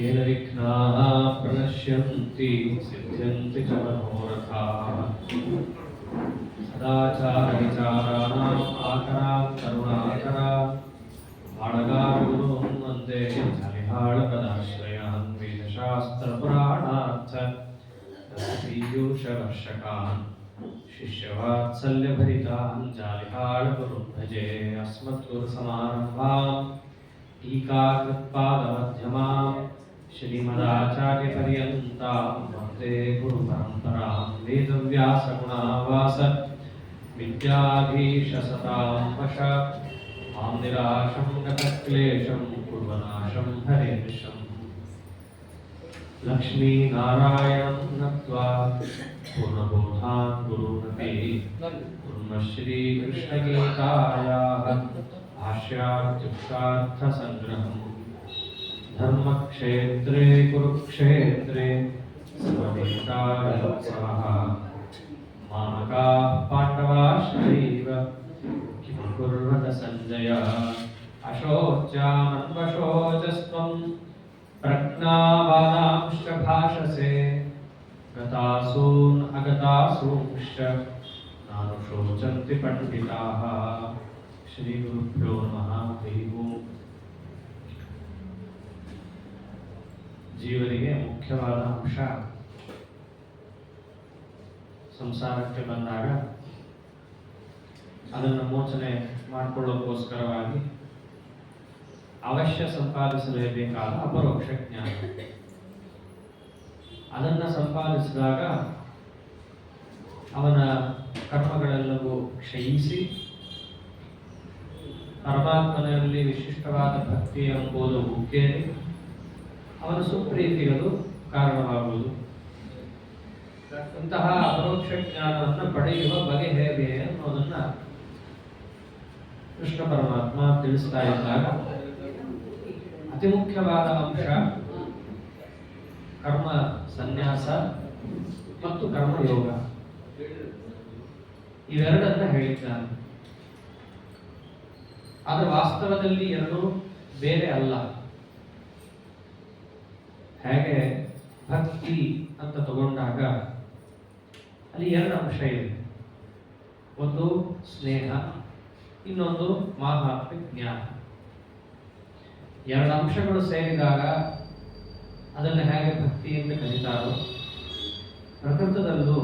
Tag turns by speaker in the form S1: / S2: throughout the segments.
S1: येन विघ्नाः प्रणश्यन्ति सिद्ध्यन्ति च मनोरथाः सदाचारविचाराणाम् आकरां करुणाकरां बाणगारुन् वन्दे जलिहाळपदाश्रयान् वेदशास्त्रपुराणार्थ पीयूषवर्षकान् शिष्यवात्सल्यभरितान् जालिहाळगुरुन् भजे अस्मद्गुरुसमारम्भाम् टीकाकृत्पादमध्यमाम् श्रीमदाचार्यपर्यन्तां वन्दे गुरुपरम्परां वेदव्यासगुणावास विद्याधीशसतां वश मां निराशं गतक्लेशं कुर्वनाशं हरेर्निशम् लक्ष्मीनारायणं नत्वा पूर्णबोधान् गुरूनपि कुर्मः श्रीकृष्णगीतायाः भाष्यार्थसंग्रहम् धर्मक्षेत्रे कुरुक्षेत्रे स्वदेशायोत्सवः मामकाः पाण्डवाश्चैव किं कुर्वत सञ्जय अशोच्यामन्वशोचस्त्वं प्रज्ञावादांश्च भाषसे गतासून् अगतासूंश्च नानुशोचन्ति पण्डिताः। श्री गुरुभ्यो नमः। हरि ओಂ। ಜೀವನಿಗೆ ಮುಖ್ಯವಾದ ಅಂಶ ಸಂಸಾರಕ್ಕೆ ಬಂದಾಗ ಅದನ್ನು ಮೋಚನೆ ಮಾಡಿಕೊಳ್ಳೋಕ್ಕೋಸ್ಕರವಾಗಿ ಅವಶ್ಯ ಸಂಪಾದಿಸಲೇಬೇಕಾದ ಅಪರೋಕ್ಷ ಜ್ಞಾನ. ಅದನ್ನು ಸಂಪಾದಿಸಿದಾಗ ಅವನ ಕರ್ಮಗಳೆಲ್ಲವೂ ಕ್ಷಯಿಸಿ ಪರಮಾತ್ಮನಲ್ಲಿ ವಿಶಿಷ್ಟವಾದ ಭಕ್ತಿ ಎಂಬುದು ಉಕ್ಕೇರಿ ಅವನ ಸುಪ್ರೀತಿಗಳು ಕಾರಣವಾಗುವುದು. ಅಂತಹ ಅಪರೋಕ್ಷ ಜ್ಞಾನವನ್ನು ಪಡೆಯುವ ಬಗೆ ಹೇಗೆ ಅನ್ನೋದನ್ನ ಕೃಷ್ಣ ಪರಮಾತ್ಮ ತಿಳಿಸ್ತಾ ಇದ್ದಾಗ ಅತಿ ಮುಖ್ಯವಾದ ಅಂಶ ಕರ್ಮ ಸನ್ಯಾಸ ಮತ್ತು ಕರ್ಮಯೋಗ ಇವೆರಡನ್ನ ಹೇಳಿದ್ದಾನೆ. ಆದರೆ ವಾಸ್ತವದಲ್ಲಿ ಎರಡೂ ಬೇರೆ ಅಲ್ಲ. ಹೇಗೆ ಭಕ್ತಿ ಅಂತ ತಗೊಂಡಾಗ ಅಲ್ಲಿ ಎರಡು ಅಂಶ ಇದೆ. ಒಂದು ಸ್ನೇಹ, ಇನ್ನೊಂದು ಮಾಹಾತ್ಮ್ಯ ಜ್ಞಾನ. ಎರಡು ಅಂಶಗಳು ಸೇರಿದಾಗ ಅದನ್ನು ಹೇಗೆ ಭಕ್ತಿ ಎಂದು ಕರೀತಾರೋ, ಪ್ರಕೃತದಲ್ಲೂ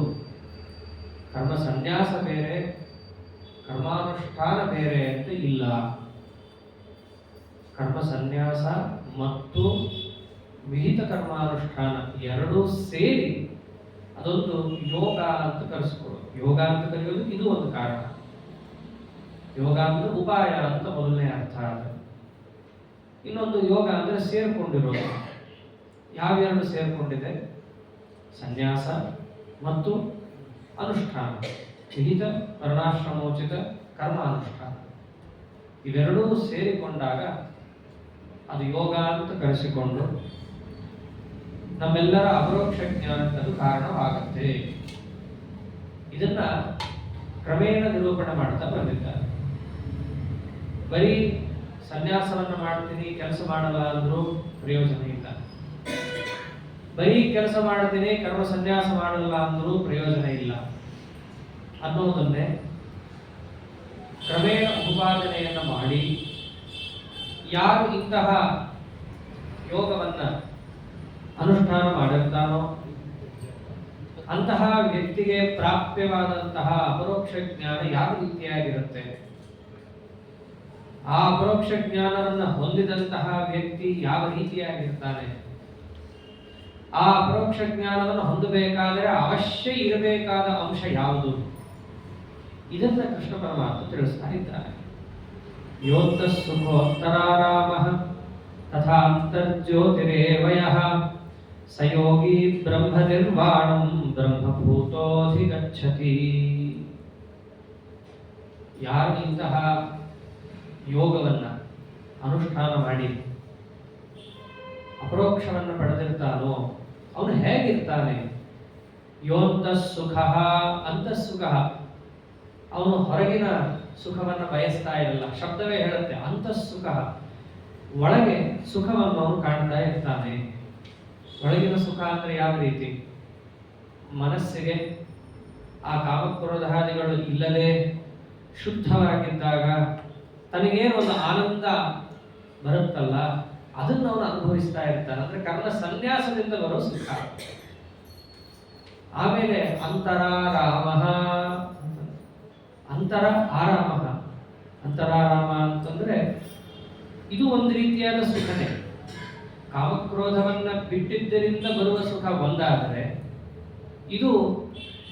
S1: ಕರ್ಮ ಸನ್ಯಾಸ ಬೇರೆ ಕರ್ಮಾನುಷ್ಠಾನ ಬೇರೆ ಅಂತ ಇಲ್ಲ. ಕರ್ಮ ಸನ್ಯಾಸ ಮತ್ತು ವಿಹಿತ ಕರ್ಮಾನುಷ್ಠಾನ ಎರಡೂ ಸೇರಿ ಅದೊಂದು ಯೋಗ ಅಂತ ಕರೆಸ್ಕೊಡು. ಯೋಗ ಅಂತ ಕರೆಯೋದು ಇದು ಒಂದು ಕಾರಣ. ಯೋಗ ಅಂದ್ರೆ ಉಪಾಯ ಅಂತ ಮೊದಲನೇ ಅರ್ಥ. ಇನ್ನೊಂದು ಯೋಗ ಅಂದ್ರೆ ಸೇರ್ಕೊಂಡಿರೋದು. ಯಾವೆರಡು ಸೇರ್ಕೊಂಡಿದೆ? ಸನ್ಯಾಸ ಮತ್ತು ಅನುಷ್ಠಾನ, ವಿಹಿತ ವರ್ಣಾಶ್ರಮೋಚಿತ ಕರ್ಮಾನುಷ್ಠಾನ. ಇವೆರಡೂ ಸೇರಿಕೊಂಡಾಗ ಅದು ಯೋಗ ಅಂತ ಕರೆಸಿಕೊಂಡು ನಮ್ಮೆಲ್ಲರ ಅಪರೋಕ್ಷ ಜ್ಞಾನಕ್ಕದು ಕಾರಣವಾಗುತ್ತೆ. ಇದನ್ನ ಕ್ರಮೇಣ ನಿರೂಪಣೆ ಮಾಡ್ತಾ ಬಂದಿದ್ದಾರೆ. ಬರೀ ಸನ್ಯಾಸವನ್ನ ಮಾಡ್ತೀನಿ ಕೆಲಸ ಮಾಡಲ್ಲ ಅಂದ್ರೂ ಪ್ರಯೋಜನ ಇಲ್ಲ. ಬರೀ ಕೆಲಸ ಮಾಡ್ತೀನಿ ಕರ್ಮ ಸನ್ಯಾಸ ಮಾಡಲ್ಲ ಅಂದ್ರೂ ಪ್ರಯೋಜನ ಇಲ್ಲ ಅನ್ನೋದನ್ನೇ ಕ್ರಮೇಣ ಉಪಾದನೆಯನ್ನ ಮಾಡಿ ಯಾರು ಇಂತಹ ಯೋಗವನ್ನ ಅನುಷ್ಠಾನ ಮಾಡಿರ್ತಾನೋ ಅಂತಹ ವ್ಯಕ್ತಿಗೆ ಪ್ರಾಪ್ಯವಾದಂತಹ ಅಪರೋಕ್ಷ ಜ್ಞಾನ ಯಾವ ರೀತಿಯಾಗಿರುತ್ತೆ ಆ ಅಪರೋಕ್ಷ ಜ್ಞಾನವನ್ನು ಹೊಂದಿದಂತಹ ವ್ಯಕ್ತಿ ಯಾವ ರೀತಿಯಾಗಿರ್ತಾನೆ, ಆ ಅಪರೋಕ್ಷ ಜ್ಞಾನವನ್ನು ಹೊಂದಬೇಕಾದರೆ ಅವಶ್ಯ ಇರಬೇಕಾದ ಅಂಶ ಯಾವುದು, ಇದನ್ನ ಕೃಷ್ಣ ಪರಮಾತ್ಮ ತಿಳಿಸ್ತಾ ಇದ್ದಾರೆ. ಯೋತ್ತ ಸುಖೋತ್ತರಾರಾಮ ತಥಾ ಅಂತರ್ಜ್ಯೋತಿರೇವಯಃ ಸಯೋಗಿ ಬ್ರಹ್ಮ ನಿರ್ವಾಣಂ ಬ್ರಹ್ಮಭೂತೋಧಿಗಚ್ಚತಿ. ಯಾರು ಇಂತಹ ಯೋಗವನ್ನ ಅನುಷ್ಠಾನ ಮಾಡಿ ಅಪರೋಕ್ಷವನ್ನು ಪಡೆದಿರ್ತಾನೋ ಅವನು ಹೇಗಿರ್ತಾನೆ? ಯೋಂತ ಸುಖ ಅಂತಃಸುಖ, ಅವನು ಹೊರಗಿನ ಸುಖವನ್ನು ಬಯಸ್ತಾ ಇರಲ್ಲ, ಶಬ್ದವೇ ಹೇಳುತ್ತೆ ಅಂತಃಸುಖ. ಒಳಗೆ ಸುಖವನ್ನು ಅವನು ಕಾಣ್ತಾ ಇರ್ತಾನೆ. ಒಳಗಿನ ಸುಖ ಅಂದ್ರೆ ಯಾವ ರೀತಿ? ಮನಸ್ಸಿಗೆ ಆ ಕಾಮಕ್ರೋಧಾದಿಗಳು ಇಲ್ಲದೆ ಶುದ್ಧವಾಗಿದ್ದಾಗ ತನಗೇನು ಒಂದು ಆನಂದ ಬರುತ್ತಲ್ಲ, ಅದನ್ನು ಅವನು ಅನುಭವಿಸ್ತಾ ಇರ್ತಾನೆ. ಅಂದ್ರೆ ಕರ್ಮ ಸನ್ಯಾಸದಿಂದ ಬರೋ ಸುಖ. ಆಮೇಲೆ ಅಂತರಾರಾಮ, ಅಂತರ ಆರಾಮ. ಅಂತರಾರಾಮ ಅಂತಂದ್ರೆ ಇದು ಒಂದು ರೀತಿಯಾದ ಸುಖನೇ. ಕಾಮಕ್ರೋಧವನ್ನ ಬಿಟ್ಟಿದ್ದರಿಂದ ಬರುವ ಸುಖ ಒಂದಾದರೆ, ಇದು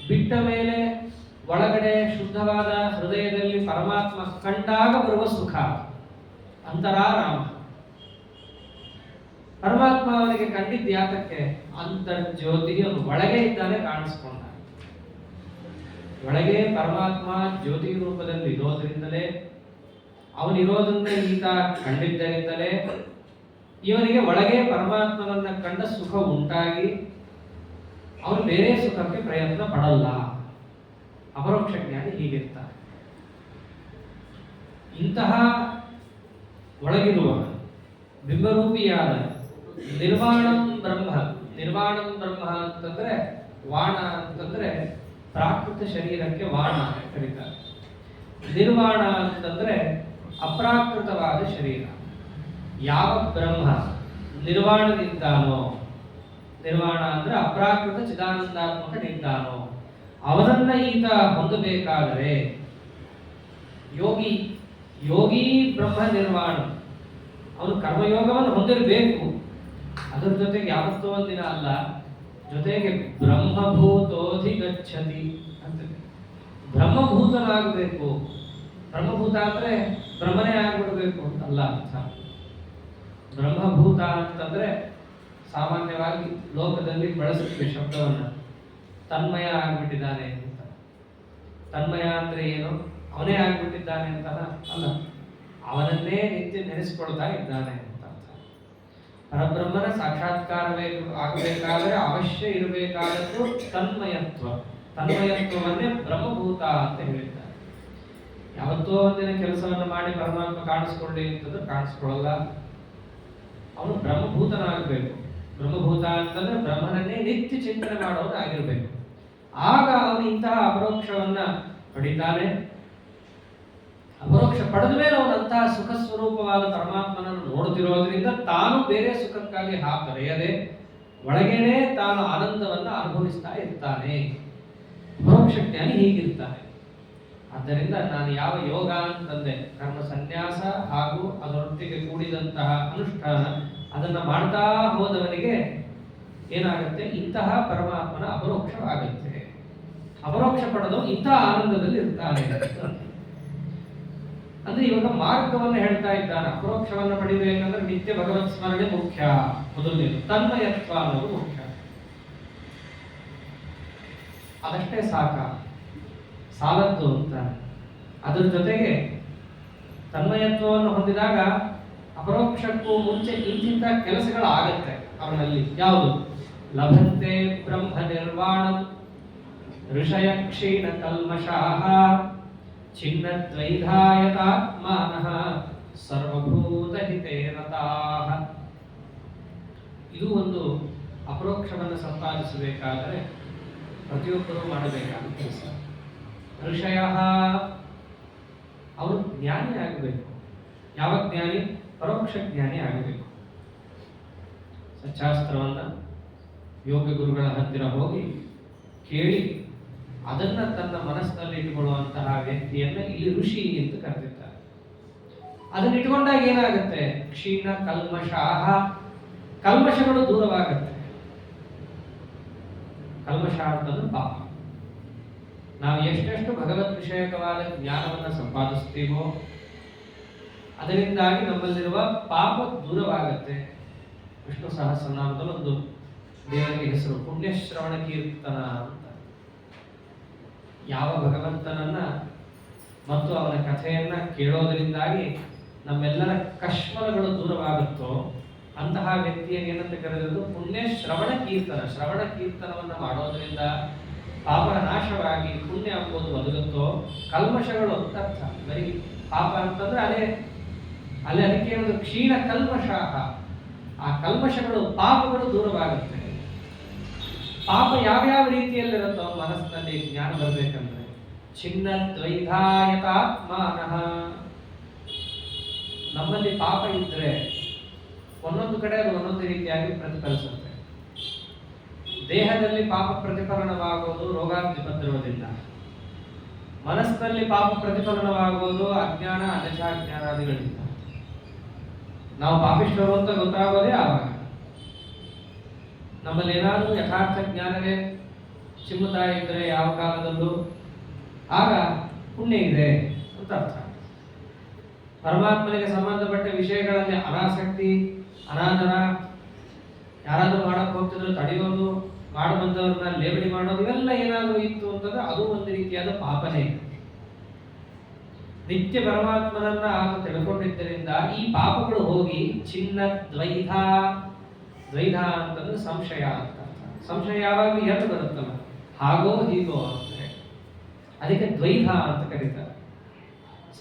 S1: ಬಿಟ್ಟ ಮೇಲೆ ಒಳಗಡೆ ಶುದ್ಧವಾದ ಹೃದಯದಲ್ಲಿ ಪರಮಾತ್ಮ ಕಂಡಾಗ ಬರುವ ಸುಖ ಅಂತರಾರಾಮ. ಪರಮಾತ್ಮ ಅವನಿಗೆ ಕಂಡಿದ್ದು ಯಾತಕ್ಕೆ? ಅಂತರ್ಜ್ಯೋತಿ, ಅವನು ಒಳಗೆ ಇದ್ದಾನೆ, ಕಾಣಿಸ್ಕೊಂಡ. ಒಳಗೆ ಪರಮಾತ್ಮ ಜ್ಯೋತಿ ರೂಪದಲ್ಲಿ ಇರೋದ್ರಿಂದಲೇ, ಅವನಿರೋದನ್ನ ಈತ ಕಂಡಿದ್ದರಿಂದಲೇ ಇವನಿಗೆ ಒಳಗೆ ಪರಮಾತ್ಮನನ್ನ ಕಂಡ ಸುಖ ಉಂಟಾಗಿ ಅವನು ಬೇರೆ ಸುಖಕ್ಕೆ ಪ್ರಯತ್ನ ಪಡಲ್ಲ. ಅಪರೋಕ್ಷ ಜ್ಞಾನಿ ಹೀಗಿರ್ತಾರೆ. ಇಂತಹ ಒಳಗಿರುವ ಬಿಂಬರೂಪಿಯಾದ ನಿರ್ವಾಣಂ ಬ್ರಹ್ಮ. ನಿರ್ವಾಣಂ ಬ್ರಹ್ಮ ಅಂತಂದ್ರೆ, ವಾಣ ಅಂತಂದ್ರೆ ಪ್ರಾಕೃತ ಶರೀರಕ್ಕೆ ವಾಣ ಕರೀತಾರೆ. ನಿರ್ವಾಣ ಅಂತಂದ್ರೆ ಅಪ್ರಾಕೃತವಾದ ಶರೀರ. ಯಾವ ಬ್ರಹ್ಮ ನಿರ್ವಾಣನಿದ್ದಾನೋ, ನಿರ್ವಾಣ ಅಂದ್ರೆ ಅಪ್ರಾಕೃತ ಚಿದಾನಂದಾತ್ಮಕನಿದ್ದಾನೋ, ಅವನನ್ನ ಈತ ಹೊಂದಬೇಕಾದರೆ ಯೋಗಿ, ಯೋಗಿ ಬ್ರಹ್ಮ ನಿರ್ವಾಣ, ಅವನು ಕರ್ಮಯೋಗವನ್ನು ಹೊಂದಿರಬೇಕು. ಅದರ ಜೊತೆಗೆ ಯಾವತ್ತೋ ಒಂದಿನ ಅಲ್ಲ, ಜೊತೆಗೆ ಬ್ರಹ್ಮಭೂತೋಧಿಗಚ್ಚತಿ ಅಂತ, ಬ್ರಹ್ಮಭೂತನಾಗಬೇಕು. ಬ್ರಹ್ಮಭೂತ ಅಂದ್ರೆ ಬ್ರಹ್ಮನೇ ಆಗ್ಬಿಡ್ಬೇಕು ಅಂತಲ್ಲ ಅರ್ಥ. ಬ್ರಹ್ಮಭೂತ ಅಂತಂದ್ರೆ ಸಾಮಾನ್ಯವಾಗಿ ಲೋಕದಲ್ಲಿ ಬಳಸುತ್ತೇವೆ ಶಬ್ದವನ್ನ, ತನ್ಮಯ ಆಗ್ಬಿಟ್ಟಿದ್ದಾನೆ ಅಂತ. ತನ್ಮಯ ಅಂದ್ರೆ ಏನು? ಅವನೇ ಆಗ್ಬಿಟ್ಟಿದ್ದಾನೆ ಅಂತ ಅಲ್ಲ, ಅವನನ್ನೇ ನಿತ್ಯ ನೆನೆಸ್ಕೊಳ್ತಾ ಇದ್ದಾನೆ ಅಂತ ಅರ್ಥ. ಪರಬ್ರಹ್ಮನ ಸಾಕ್ಷಾತ್ಕಾರವೇ ಆಗಬೇಕಾದರೆ ಅವಶ್ಯ ಇರಬೇಕಾದದ್ದು ತನ್ಮಯತ್ವ. ತನ್ಮಯತ್ವವನ್ನೇ ಬ್ರಹ್ಮಭೂತ ಅಂತ ಹೇಳಿದ್ದಾರೆ. ಯಾವತ್ತೋ ಒಂದಿನ ಕೆಲಸವನ್ನು ಮಾಡಿ ಪರಮಾತ್ಮ ಕಾಣಿಸ್ಕೊಳ್ಳಿ ಅಂತಂದ್ರೆ ಕಾಣಿಸ್ಕೊಳ್ಳಲ್ಲ. ಅವನು ಬ್ರಹ್ಮಭೂತನಾಗಬೇಕು. ಬ್ರಹ್ಮಭೂತ ಅಂತಂದ್ರೆ ಬ್ರಹ್ಮನನ್ನೇ ನಿತ್ಯ ಚಿಂತನೆ ಮಾಡೋದು ಆಗಿರ್ಬೇಕು. ಆಗ ಅವನು ಇಂತಹ ಅಪರೋಕ್ಷವನ್ನ ಪಡಿತಾನೆ. ಅಪರೋಕ್ಷ ಪಡೆದ ಮೇಲೆ ಅವನಂತಹ ಸುಖ ಸ್ವರೂಪವಾದ ಪರಮಾತ್ಮನನ್ನು ನೋಡುತ್ತಿರೋದ್ರಿಂದ ತಾನು ಬೇರೆ ಸುಖಕ್ಕಾಗಿ ಹಾಕರೆಯದೆ ಒಳಗೇನೆ ತಾನು ಆನಂದವನ್ನ ಅನುಭವಿಸ್ತಾ ಇರ್ತಾನೆ. ಅಪರೋಕ್ಷ ಜ್ಞಾನಿ ಹೀಗಿರ್ತಾನೆ. ಆದ್ದರಿಂದ ನಾನು ಯಾವ ಯೋಗ ಅಂತಂದೆ, ಕರ್ಮ ಸನ್ಯಾಸ ಹಾಗೂ ಅದರೊಟ್ಟಿಗೆ ಕೂಡಿದಂತಹ ಅನುಷ್ಠಾನ, ಅದನ್ನ ಮಾಡ್ತಾ ಹೋದವನಿಗೆ ಏನಾಗುತ್ತೆ? ಇಂತಹ ಪರಮಾತ್ಮನ ಅಪರೋಕ್ಷವಾಗುತ್ತೆ. ಅಪರೋಕ್ಷ ಪಡೆದು ಇಂತಹ ಆನಂದದಲ್ಲಿ ಇರ್ತಾನೆ. ಅಂದ್ರೆ ಇವಾಗ ಮಾರ್ಗವನ್ನು ಹೇಳ್ತಾ ಇದ್ದಾನೆ. ಅಪರೋಕ್ಷವನ್ನು ಪಡಿಬೇಕಂದ್ರೆ ನಿತ್ಯ ಭಗವತ್ ಸ್ಮರಣೆ ಮುಖ್ಯ. ಮೊದಲನೇದು ತನ್ಮಯತ್ವ ಅನ್ನೋದು ಮುಖ್ಯ. ಅದಷ್ಟೇ ಸಾಲದ್ದು ಅಂತ. ಅದರ ಜೊತೆಗೆ ತನ್ಮಯತ್ವವನ್ನು ಹೊಂದಿದಾಗ ಅಪರೋಕ್ಷಕ್ಕೂ ಮುಂಚೆ ಇಂತಿಂತ ಕೆಲಸಗಳು ಆಗತ್ತೆ ಅವನಲ್ಲಿ. ಯಾವುದು? ಲಭಂತೆ ಬ್ರಹ್ಮ ನಿರ್ವಾಣ ಋಷಯ ಕ್ಷೀಣ ಕಲ್ಮಷಾಃ ಛಿನ್ನದ್ವೈಧಾಯತಾತ್ಮಾನಃ ಸರ್ವಭೂತ ಹಿತೇ ರತಾಃ. ಇದು ಒಂದು ಅಪರೋಕ್ಷವನ್ನು ಸಂಪಾದಿಸಬೇಕಾದರೆ ಪ್ರತಿಯೊಬ್ಬರೂ ಮಾಡಬೇಕಾದ ಕೆಲಸ. ಋಷಯ, ಅವರು ಜ್ಞಾನಿ ಆಗಬೇಕು. ಯಾವ ಜ್ಞಾನಿ? ಪರೋಕ್ಷ ಜ್ಞಾನಿ ಆಗಬೇಕು. ಸಚ್ಚಾಸ್ತ್ರವನ್ನ ಯೋಗ ಗುರುಗಳ ಹತ್ತಿರ ಹೋಗಿ ಕೇಳಿ ಅದನ್ನ ತನ್ನ ಮನಸ್ಸಿನಲ್ಲಿ ಇಟ್ಟುಕೊಳ್ಳುವಂತಹ ವ್ಯಕ್ತಿಯನ್ನ ಇಲ್ಲಿ ಋಷಿ ಅಂತ ಕರೆದಿದ್ದಾರೆ. ಅದನ್ನ ಇಟ್ಕೊಂಡಾಗ ಏನಾಗುತ್ತೆ? ಕ್ಷೀಣ ಕಲ್ಮಷಾಹ, ಕಲ್ಮಷಗಳು ದೂರವಾಗುತ್ತೆ. ಕಲ್ಮಷ ಅಂತಂದ್ರೆ ಪಾಪ. ನಾವು ಎಷ್ಟೆಷ್ಟು ಭಗವದ್ ವಿಷಯಕವಾದ ಜ್ಞಾನವನ್ನು ಸಂಪಾದಿಸ್ತೀವೋ ಅದರಿಂದಾಗಿ ನಮ್ಮಲ್ಲಿರುವ ಪಾಪ ದೂರವಾಗುತ್ತೆ. ವಿಷ್ಣು ಸಹಸ್ರನಾಮದಲ್ಲಿ ಒಂದು ದೇವರಿಗೆ ಹೆಸರು ಪುಣ್ಯಶ್ರವಣ ಕೀರ್ತನ ಅಂತ. ಯಾವ ಭಗವಂತನನ್ನ ಮತ್ತು ಅವನ ಕಥೆಯನ್ನ ಕೇಳೋದರಿಂದಾಗಿ ನಮ್ಮೆಲ್ಲರ ಕಶ್ಮಲಗಳು ದೂರವಾಗುತ್ತೋ ಅಂತಹ ವ್ಯಕ್ತಿಯನ್ನು ಏನಂತ ಕರೆದಿರೋದು? ಪುಣ್ಯ ಶ್ರವಣ ಕೀರ್ತನ. ಶ್ರವಣ ಕೀರ್ತನವನ್ನ ಮಾಡೋದರಿಂದ ಪಾಪರ ನಾಶವಾಗಿ ಪುಣ್ಯ ಎಂಬುದು ಒದಗುತ್ತೋ ಕಲ್ಮಶಗಳು ಅಂತ ಅರ್ಥ. ಬರೀ ಪಾಪ ಅಂತಂದ್ರೆ ಅಲ್ಲಿ ಅದಕ್ಕೆ ಏನದು? ಕ್ಷೀಣ ಕಲ್ಮಷಾಹ. ಆ ಕಲ್ಮಶಗಳು ಪಾಪಗಳು ದೂರವಾಗುತ್ತೆ. ಪಾಪ ಯಾವ್ಯಾವ ರೀತಿಯಲ್ಲಿರುತ್ತೋ ಮನಸ್ಸಿನಲ್ಲಿ ಜ್ಞಾನ ಬರಬೇಕಂದ್ರೆ ಚಿನ್ನ ದ್ವೈಧಾಯತಾತ್ಮಾನಃ. ನಮ್ಮಲ್ಲಿ ಪಾಪ ಇದ್ರೆ ಒಂದೊಂದು ಕಡೆ ಅದು ಒಂದೊಂದು ರೀತಿಯಾಗಿ ಪ್ರತಿಫಲಿಸುತ್ತೆ. ದೇಹದಲ್ಲಿ ಪಾಪ ಪ್ರತಿಫಲನವಾಗುವುದು ರೋಗಾಗ್ನಿಪತ್ತಿರುವುದಿಲ್ಲ. ಮನಸ್ಸಿನಲ್ಲಿ ಪಾಪ ಪ್ರತಿಫಲನವಾಗುವುದು ಅಜ್ಞಾನ ಅನಚಾಜ್ಞಾನಾದಿಗಳಿಂದ. ನಾವು ಪಾಪಿಷ್ಠರು ಅಂತ ಗೊತ್ತಾಗೋದೇ ಆವಾಗ. ನಮ್ಮಲ್ಲಿ ಏನಾದರೂ ಯಥಾರ್ಥ ಜ್ಞಾನವೇ ಚಿಮ್ಮುತ್ತಾ ಇದ್ರೆ ಯಾವ ಕಾಲದಲ್ಲೂ ಆಗ ಪುಣ್ಯ ಇದೆ ಅಂತ ಅರ್ಥ. ಪರಮಾತ್ಮನಿಗೆ ಸಂಬಂಧಪಟ್ಟ ವಿಷಯಗಳಲ್ಲಿ ಅನಾಸಕ್ತಿ, ಅನಾದರ, ಯಾರಾದ್ರೂ ಮಾಡಕ್ ಹೋಗ್ತಿದ್ರು ತಡೆಯೋದು, ಮಾಡಬಂದವ್ರನ್ನ ಲೇಬಡಿ ಮಾಡೋದು, ಇವೆಲ್ಲ ಏನಾದರೂ ಇತ್ತು ಅಂತಂದ್ರೆ ಅದು ಒಂದು ರೀತಿಯಾದ ಪಾಪನೇ. ನಿತ್ಯ ಪರಮಾತ್ಮನನ್ನ ಆತ ತಿಳ್ಕೊಂಡಿದ್ದರಿಂದ ಈ ಪಾಪಗಳು ಹೋಗಿ ಚಿನ್ನ ದ್ವೈಧ. ದ್ವೈಧ ಅಂತಂದ್ರೆ ಸಂಶಯ ಅಂತ. ಸಂಶಯ ಯಾವಾಗ ಎರಡು ಬರುತ್ತಲ್ಲ, ಹಾಗೋ ಹೀಗೋ ಅಂತಾರೆ, ಅದಕ್ಕೆ ದ್ವೈಧ ಅಂತ ಕರೀತಾರೆ.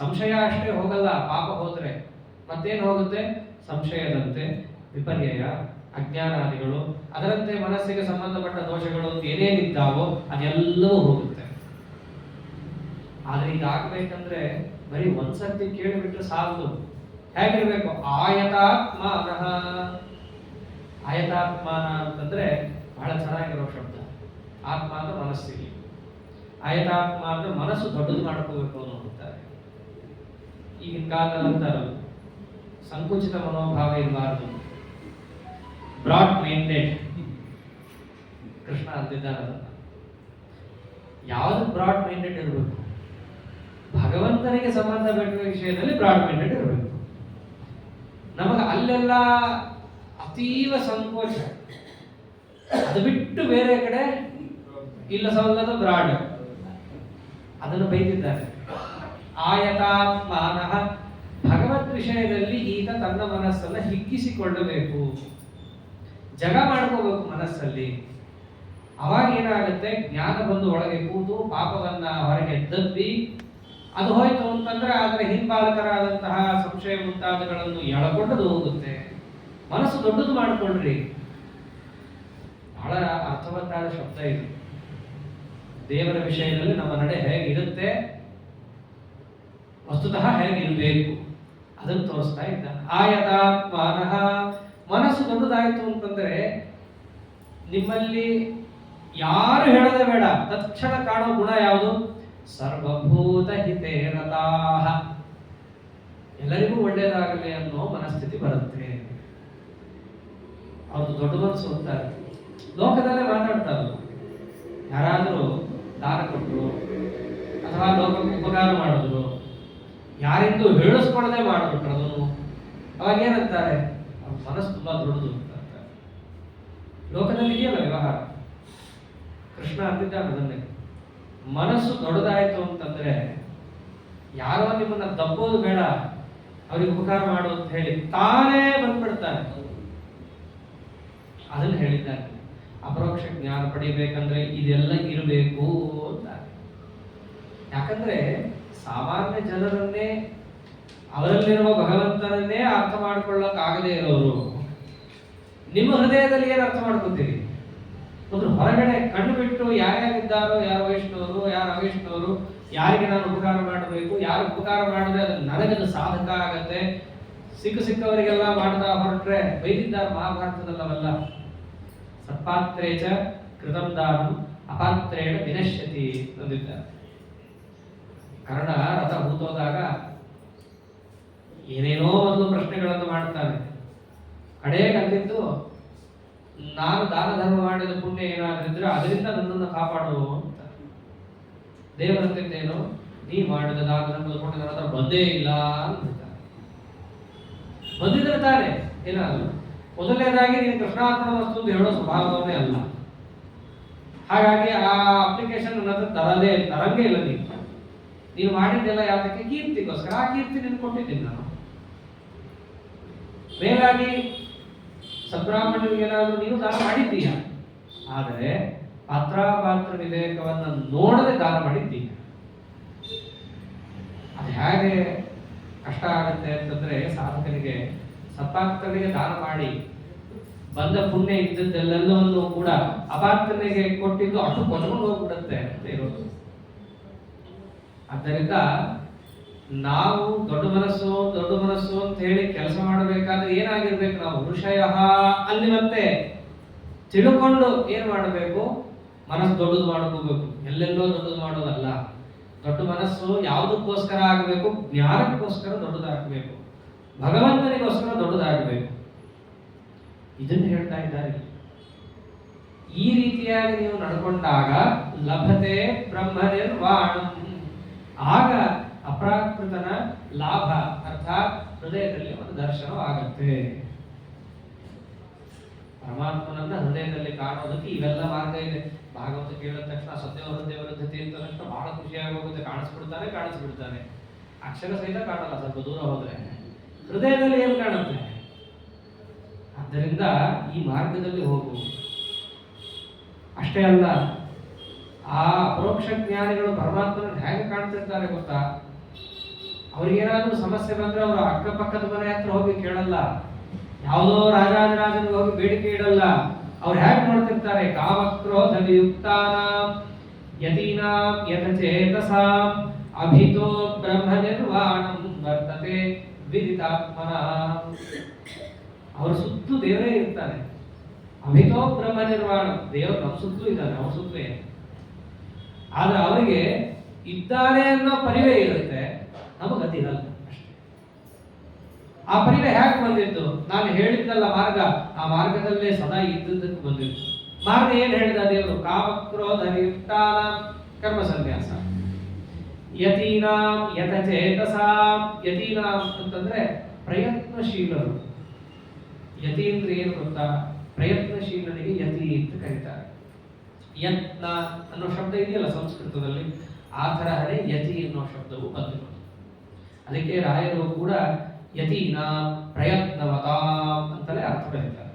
S1: ಸಂಶಯ ಅಷ್ಟೇ ಹೋಗಲ್ಲ, ಪಾಪ ಹೋದ್ರೆ ಮತ್ತೇನು ಹೋಗುತ್ತೆ? ಸಂಶಯದಂತೆ ವಿಪರ್ಯಯ, ಅಜ್ಞಾನಾದಿಗಳು, ಅದರಂತೆ ಮನಸ್ಸಿಗೆ ಸಂಬಂಧಪಟ್ಟ ದೋಷಗಳು ಏನೇನಿದ್ದಾವೋ ಅದೆಲ್ಲವೂ ಹೋಗುತ್ತೆ. ಆದ್ರೆ ಇದಾಗಬೇಕಂದ್ರೆ ಬರೀ ಒಂದ್ಸರ್ತಿ ಕೇಳಿಬಿಟ್ರೆ ಸಾಲದು. ಹೇಗಿರ್ಬೇಕು? ಆಯತಾತ್ಮಾನಃ. ಆಯತಾತ್ಮಾನ ಅಂತಂದ್ರೆ ಬಹಳ ಚೆನ್ನಾಗಿರೋ ಶಬ್ದ. ಆತ್ಮ ಅಂದ್ರೆ ಮನಸ್ಸಿಗೆ, ಆಯತಾತ್ಮ ಅಂದ್ರೆ ಮನಸ್ಸು ದೊಡ್ಡದು ಮಾಡ್ಕೋಬೇಕು ಅನ್ನೋ ಅಂತಾರೆ. ಈಗಿನ ಕಾಲದಲ್ಲಿ ಅಂತಾರಲ್ಲ, ಸಂಕುಚಿತ ಮನೋಭಾವ ಇರಬಾರದು, ಬ್ರಾಡ್ ಮೈಂಡೆಡ್. ಕೃಷ್ಣ ಅಂತಿದ್ದಾನ. ಯಾವುದು ಬ್ರಾಡ್ ಮೈಂಡೆಡ್ ಇರಬೇಕು? ಭಗವಂತನಿಗೆ ಸಂಬಂಧಪಟ್ಟ ವಿಷಯದಲ್ಲಿ ಬ್ರಾಡ್ ಮೈಂಡೆಡ್ ಇರಬೇಕು. ನಮಗೆ ಅಲ್ಲೆಲ್ಲ ಅತೀವ ಸಂಕೋಚ, ಅದು ಬಿಟ್ಟು ಬೇರೆ ಕಡೆ ಇಲ್ಲ ಸವಲ್ಲದ ಬ್ರಾಡ್. ಅದನ್ನು ಬೈದಿದ್ದಾರೆ. ಆಯತಾತ್ಮಾನಃ. ಭಗವತ್ ವಿಷಯದಲ್ಲಿ ಈತ ತನ್ನ ಮನಸ್ಸನ್ನ ಹಿಗ್ಗಿಸಿಕೊಳ್ಳಬೇಕು, ಜಗ ಮಾಡ್ಕೋಬೇಕು ಮನಸ್ಸಲ್ಲಿ. ಅವಾಗ ಏನಾಗುತ್ತೆ? ಜ್ಞಾನ ಬಂದು ಒಳಗೆ ಕೂತು ಪಾಪವನ್ನ ಹೊರಗೆ ದಬ್ಬಿ ಅದು ಹೋಯ್ತು ಅಂತಂದ್ರೆ ಅದರ ಹಿಂಬಾಲಕರಾದಂತಹ ಸಂಶಯ ಮುಂತಾದಗಳನ್ನು ಎಳಕೊಂಡದು ಹೋಗುತ್ತೆ. ಮನಸ್ಸು ದೊಡ್ಡದು ಮಾಡಿಕೊಳ್ಳ್ರಿ. ಬಹಳ ಅರ್ಥವತ್ತಾದ ಶಬ್ದ ಇದು. ದೇವರ ವಿಷಯದಲ್ಲಿ ನಮ್ಮ ನಡೆ ಹೇಗಿರುತ್ತೆ, ವಸ್ತುತಃ ಹೇಗಿರಬೇಕು ಅದನ್ನು ತೋರಿಸ್ತಾ ಇದ್ದಾನೆ. ಆಯತಾತ್ಮಾನಃ. ಮನಸ್ಸು ದೊಡ್ಡದಾಯಿತು ಅಂತಂದ್ರೆ ನಿಮ್ಮಲ್ಲಿ ಯಾರು ಹೇಳದೆ ಬೇಡ, ತಕ್ಷಣ ಕಾಣೋ ಗುಣ ಯಾವುದು? ಸರ್ವಭೂತ ಹಿತೇ ರತಾಃ. ಎಲ್ಲರಿಗೂ ಒಳ್ಳೆಯದಾಗಲಿ ಅನ್ನೋ ಮನಸ್ಥಿತಿ ಬರುತ್ತೆ. ಅವ್ರದ್ದು ದೊಡ್ಡ ಮನಸ್ಸು ಅಂತಾರೆ. ಲೋಕದಲ್ಲೇ ಮಾತಾಡ್ತಾರೆ. ಯಾರಾದರೂ ದಾನ ಕೊಟ್ಟರು ಅಥವಾ ಲೋಕಕ್ಕೆ ಉಪಕಾರ ಮಾಡಿದ್ರು, ಯಾರಿಂದು ಹೇಳಿಸ್ಕೊಳ್ಳದೆ ಮಾಡಿಬಿಟ್ರು, ಅದನ್ನು ಅವಾಗ ಏನಂತಾರೆ? ಅವ್ರ ಮನಸ್ಸು ತುಂಬಾ ದೊಡ್ಡದು ಅಂತ. ಲೋಕದಲ್ಲಿ ಇದೆಯಲ್ಲ ವ್ಯವಹಾರ. ಕೃಷ್ಣ ಅಂತಿದ್ದಾನೆ ಅದನ್ನೇ. ಮನಸ್ಸು ದೊಡ್ಡದಾಯ್ತು ಅಂತಂದ್ರೆ ಯಾರೋ ನಿಮ್ಮನ್ನ ದಬ್ಬೋದು ಬೇಡ, ಅವ್ರಿಗೆ ಉಪಕಾರ ಮಾಡು ಅಂತ ಹೇಳಿ ತಾನೇ ಬಂದ್ಬಿಡ್ತಾನೆ. ಅದನ್ನು ಹೇಳಿದ್ದಾನೆ. ಅಪರೋಕ್ಷ ಜ್ಞಾನ ಪಡಿಬೇಕಂದ್ರೆ ಇದೆಲ್ಲ ಇರಬೇಕು ಅಂತ. ಯಾಕಂದ್ರೆ ಸಾಮಾನ್ಯ ಜನರನ್ನೇ, ಅವರಲ್ಲಿರುವ ಭಗವಂತನನ್ನೇ ಅರ್ಥ ಮಾಡ್ಕೊಳ್ಳಕ್ ಆಗದೆ ಇರೋರು ನಿಮ್ಮ ಹೃದಯದಲ್ಲಿ ಏನು ಅರ್ಥ ಮಾಡ್ಕೊತೀರಿ? ಒಂದು ಹೊರಗಡೆ ಕಣ್ಣು ಬಿಟ್ಟು ಯಾರ್ಯಾರಿದ್ದಾರೋ, ಯಾರು ವೈಷ್ಣವರು, ಯಾರು ಅವೈಷ್ಣವರು, ಯಾರಿಗೆ ನಾನು ಉಪಕಾರ ಮಾಡಬೇಕು, ಯಾರು ಉಪಕಾರ ಮಾಡಿದ್ರೆ ಅದು ನನಗದು ಸಾಧಕ ಆಗತ್ತೆ, ಸಿಕ್ಕವರಿಗೆಲ್ಲ ಮಾಡ್ತಾ ಹೊರಟ್ರೆ ಬೈದಿದ್ದಾರೆ ಮಹಾಭಾರತದಲ್ಲವಲ್ಲ. ಸತ್ಪಾತ್ರೇಚ ಕೃತಂ ದಾನಂ ಅಪಾತ್ರೇಣ ವಿನಶ್ಯತಿ ಅಂದಿದ್ದಾರೆ. ಕರ್ಣ ರಥ ಹೂತೋದಾಗ ಏನೇನೋ ಒಂದು ಪ್ರಶ್ನೆಗಳನ್ನು ಮಾಡ್ತಾನೆ. ಕಡೆಗೆ ಅಂದಿದ್ದು, ನಾನು ದಾನ ಧರ್ಮ ಮಾಡಿದ ಪುಣ್ಯ ಏನಾದ್ರೂ ಇದ್ರೆ ಅದರಿಂದ ನನ್ನನ್ನು ಕಾಪಾಡು ಅಂತ. ದೇವರಂತಿದ್ದೇನು, ನೀ ಮಾಡಿದ ದಾನ ಧರ್ಮದ ಪುಣ್ಯ ನನ್ನ ಹತ್ರ ಬಂದೇ ಇಲ್ಲ ಅಂತ ಬಂದಿದ್ರೆ ತಾನೆ ಏನಾದ್ರು. ಮೊದಲನೇದಾಗಿ ನೀನು ಕೃಷ್ಣಾರ್ಪಣ ವಸ್ತು ಅಂತ ಹೇಳೋ ಸ್ವಭಾವವೇ ಅಲ್ಲ. ಹಾಗಾಗಿ ಆ ಅಪ್ಲಿಕೇಶನ್ ನನ್ನ ಹತ್ರ ತರಂಗೇ ಇಲ್ಲ. ನೀನು ಮಾಡಿದ್ದೆಲ್ಲ ಯಾವ್ದಕ್ಕೆ? ಕೀರ್ತಿಗೋಸ್ಕರ. ಆ ಕೀರ್ತಿ ನೀನು ಕೊಟ್ಟಿದ್ದೀನಿ ನಾನು. ಮೇಲಾಗಿ ಸಬ್ರಾಹ್ಮಣರಿಗೆ ಏನಾದರೂ ನೀನು ದಾನ ಮಾಡಿದ್ದೀಯ, ಆದರೆ ಪಾತ್ರಾಪಾತ್ರ ವಿವೇಕವನ್ನು ನೋಡದೆ ದಾನ ಮಾಡಿದ್ದೀಯ. ಅದು ಹೇಗೆ ಕಷ್ಟ ಆಗುತ್ತೆ ಅಂತಂದ್ರೆ, ಸಾಧಕನಿಗೆ ಸತ್ಪಾತ್ರನಿಗೆ ದಾನ ಮಾಡಿ ಬಂದ ಪುಣ್ಯ ಇದ್ದದ್ದೆಲ್ಲವನ್ನೂ ಕೂಡ ಅಪಾತ್ರನಿಗೆ ಕೊಟ್ಟಿದ್ದು ಅಷ್ಟು ಕೊಚ್ಕೊಂಡು ಹೋಗ್ಬಿಡುತ್ತೆ ಅಂತ ಇರೋದು. ಆದ್ದರಿಂದ ನಾವು ದೊಡ್ಡ ಮನಸ್ಸು ಅಂತ ಹೇಳಿ ಕೆಲಸ ಮಾಡಬೇಕಾದ್ರೆ ಏನಾಗಿರ್ಬೇಕು? ನಾವು ಋಷಯ ಅಲ್ಲಿ ಮತ್ತೆ ತಿಳ್ಕೊಂಡು ಏನ್ ಮಾಡಬೇಕು? ಮನಸ್ಸು ದೊಡ್ಡದು ಮಾಡ್ಕೋಬೇಕು. ಎಲ್ಲೆಲ್ಲೋ ದೊಡ್ಡದು ಮಾಡೋದಲ್ಲ. ದೊಡ್ಡ ಮನಸ್ಸು ಯಾವುದಕ್ಕೋಸ್ಕರ ಆಗಬೇಕು? ಜ್ಞಾನಕ್ಕೋಸ್ಕರ ದೊಡ್ಡದಾಗಬೇಕು, ಭಗವಂತನಿಗೋಸ್ಕರ ದೊಡ್ಡದಾಗಬೇಕು. ಇದನ್ನು ಹೇಳ್ತಾ ಇದ್ದಾರೆ. ಈ ರೀತಿಯಾಗಿ ನೀವು ನಡ್ಕೊಂಡಾಗ ಲಭತೆ ಬ್ರಹ್ಮನಿರ್ವಾಣಂ, ಆಗ ಅಪ್ರಾಕೃತನ ಲಾಭ ಅರ್ಥಾತ್ ಹೃದಯದಲ್ಲಿ ಒಂದು ದರ್ಶನವಾಗತ್ತೆ. ಪರಮಾತ್ಮನನ್ನ ಹೃದಯದಲ್ಲಿ ಕಾಣೋದಕ್ಕೆ ಇವೆಲ್ಲ ಮಾರ್ಗ ಇದೆ. ಭಾಗವತ ಕೇಳಿದ ತಕ್ಷಣ ಸತ್ಯ ಹೃದಯ ವಿರುದ್ಧತೆ ಅಂತ ತಕ್ಷಣ ಬಹಳ ಖುಷಿಯಾಗಿ ಹೋಗುತ್ತೆ. ಕಾಣಿಸ್ಬಿಡ್ತಾನೆ. ಅಕ್ಷರ ಸಹಿತ ಕಾಣಲ್ಲ, ಸ್ವಲ್ಪ ದೂರ ಹೋದ್ರೆ ಹೃದಯದಲ್ಲಿ ಏನು ಕಾಣುತ್ತೆ? ಆದ್ದರಿಂದ ಈ ಮಾರ್ಗದಲ್ಲಿ ಹೋಗು. ಅಷ್ಟೇ ಅಲ್ಲ, ಆ ಅಪರೋಕ್ಷ ಜ್ಞಾನಿಗಳು ಪರಮಾತ್ಮನ ಹೇಗೆ ಕಾಣ್ತಿರ್ತಾರೆ ಗೊತ್ತಾ? ಅವ್ರಿಗೇನಾದ್ರೂ ಸಮಸ್ಯೆ ಬಂದ್ರೆ ಅವರು ಅಕ್ಕಪಕ್ಕದ ಮನೆ ಹತ್ರ ಹೋಗಿ ಕೇಳಲ್ಲ, ಯಾವುದೋ ರಾಜಾದಿರಾಜನಿಗೆ ಹೋಗಿ ಬೇಡಿಕೆ ಇಡಲ್ಲ. ಅವ್ರು ಹೇಗೆ ಮಾಡ್ತಿರ್ತಾರೆ? ಕಾಮಕ್ರೋಧ ವಿಯುಕ್ತಾನಾಂ ಯತೀನಾಂ ಯತಚೇತಸಾಂ ಅಭಿತೋ ಬ್ರಹ್ಮ ನಿರ್ವಾಣಂ ವರ್ತತೆ ವಿದಿತಾತ್ಮನಾಂ. ಅವ್ರ ಸುತ್ತಲೂ ದೇವರೇ ಇರ್ತಾನೆ. ಅಭಿತೋ ಬ್ರಹ್ಮ ನಿರ್ವಾಣ, ದೇವರು ನಮ್ಮ ಸುತ್ತಲೂ ಇದ್ದಾನೆ, ಅವ್ರ ಸುತ್ತಲೇ. ಆದ್ರೆ ಅವರಿಗೆ ಇದ್ದಾನೆ ಅನ್ನೋ ಪರಿವೇ ಇರುತ್ತೆ, ನಮಗದಿರಲ್ಲ ಅಷ್ಟೇ. ಆ ಪರಿವೇ ಹೇಗೆ ಬಂದಿತ್ತು? ನಾನು ಹೇಳಿದ್ದಲ್ಲ ಮಾರ್ಗ, ಆ ಮಾರ್ಗದಲ್ಲೇ ಸದಾ ಇದ್ದುದಕ್ಕೆ ಬಂದಿತ್ತು. ಮಾರ್ಗ ಏನ್ ಹೇಳಿದ ದೇವರು? ಕಾಮಕ್ರೋಧ ವಿಯುಕ್ತಾನಾಂ ಕರ್ಮ ಸನ್ಯಾಸ, ಯತೀನಾಂ ಯತಚೇತಸಾಂ. ಯತೀನಾಂ ಅಂತಂದ್ರೆ ಪ್ರಯತ್ನಶೀಲರು. ಯತಿ ಅಂದ್ರೆ ಏನು ಗೊತ್ತಾ? ಪ್ರಯತ್ನಶೀಲನಿಗೆ ಯತಿ ಅಂತ ಕರೀತಾರೆ. ಯತ್ನ ಅನ್ನೋ ಶಬ್ದ ಇದೆಯಲ್ಲ ಸಂಸ್ಕೃತದಲ್ಲಿ, ಆ ತರಹನೇ ಯತಿ ಅನ್ನೋ ಶಬ್ದವು ಬಂದಿರೋದು. ಅದಕ್ಕೆ ರಾಯರು ಕೂಡ ಯತೀನ ಪ್ರಯತ್ನವತಾಂ ಅಂತಲೇ ಅರ್ಥ ಬರೀತಾರೆ.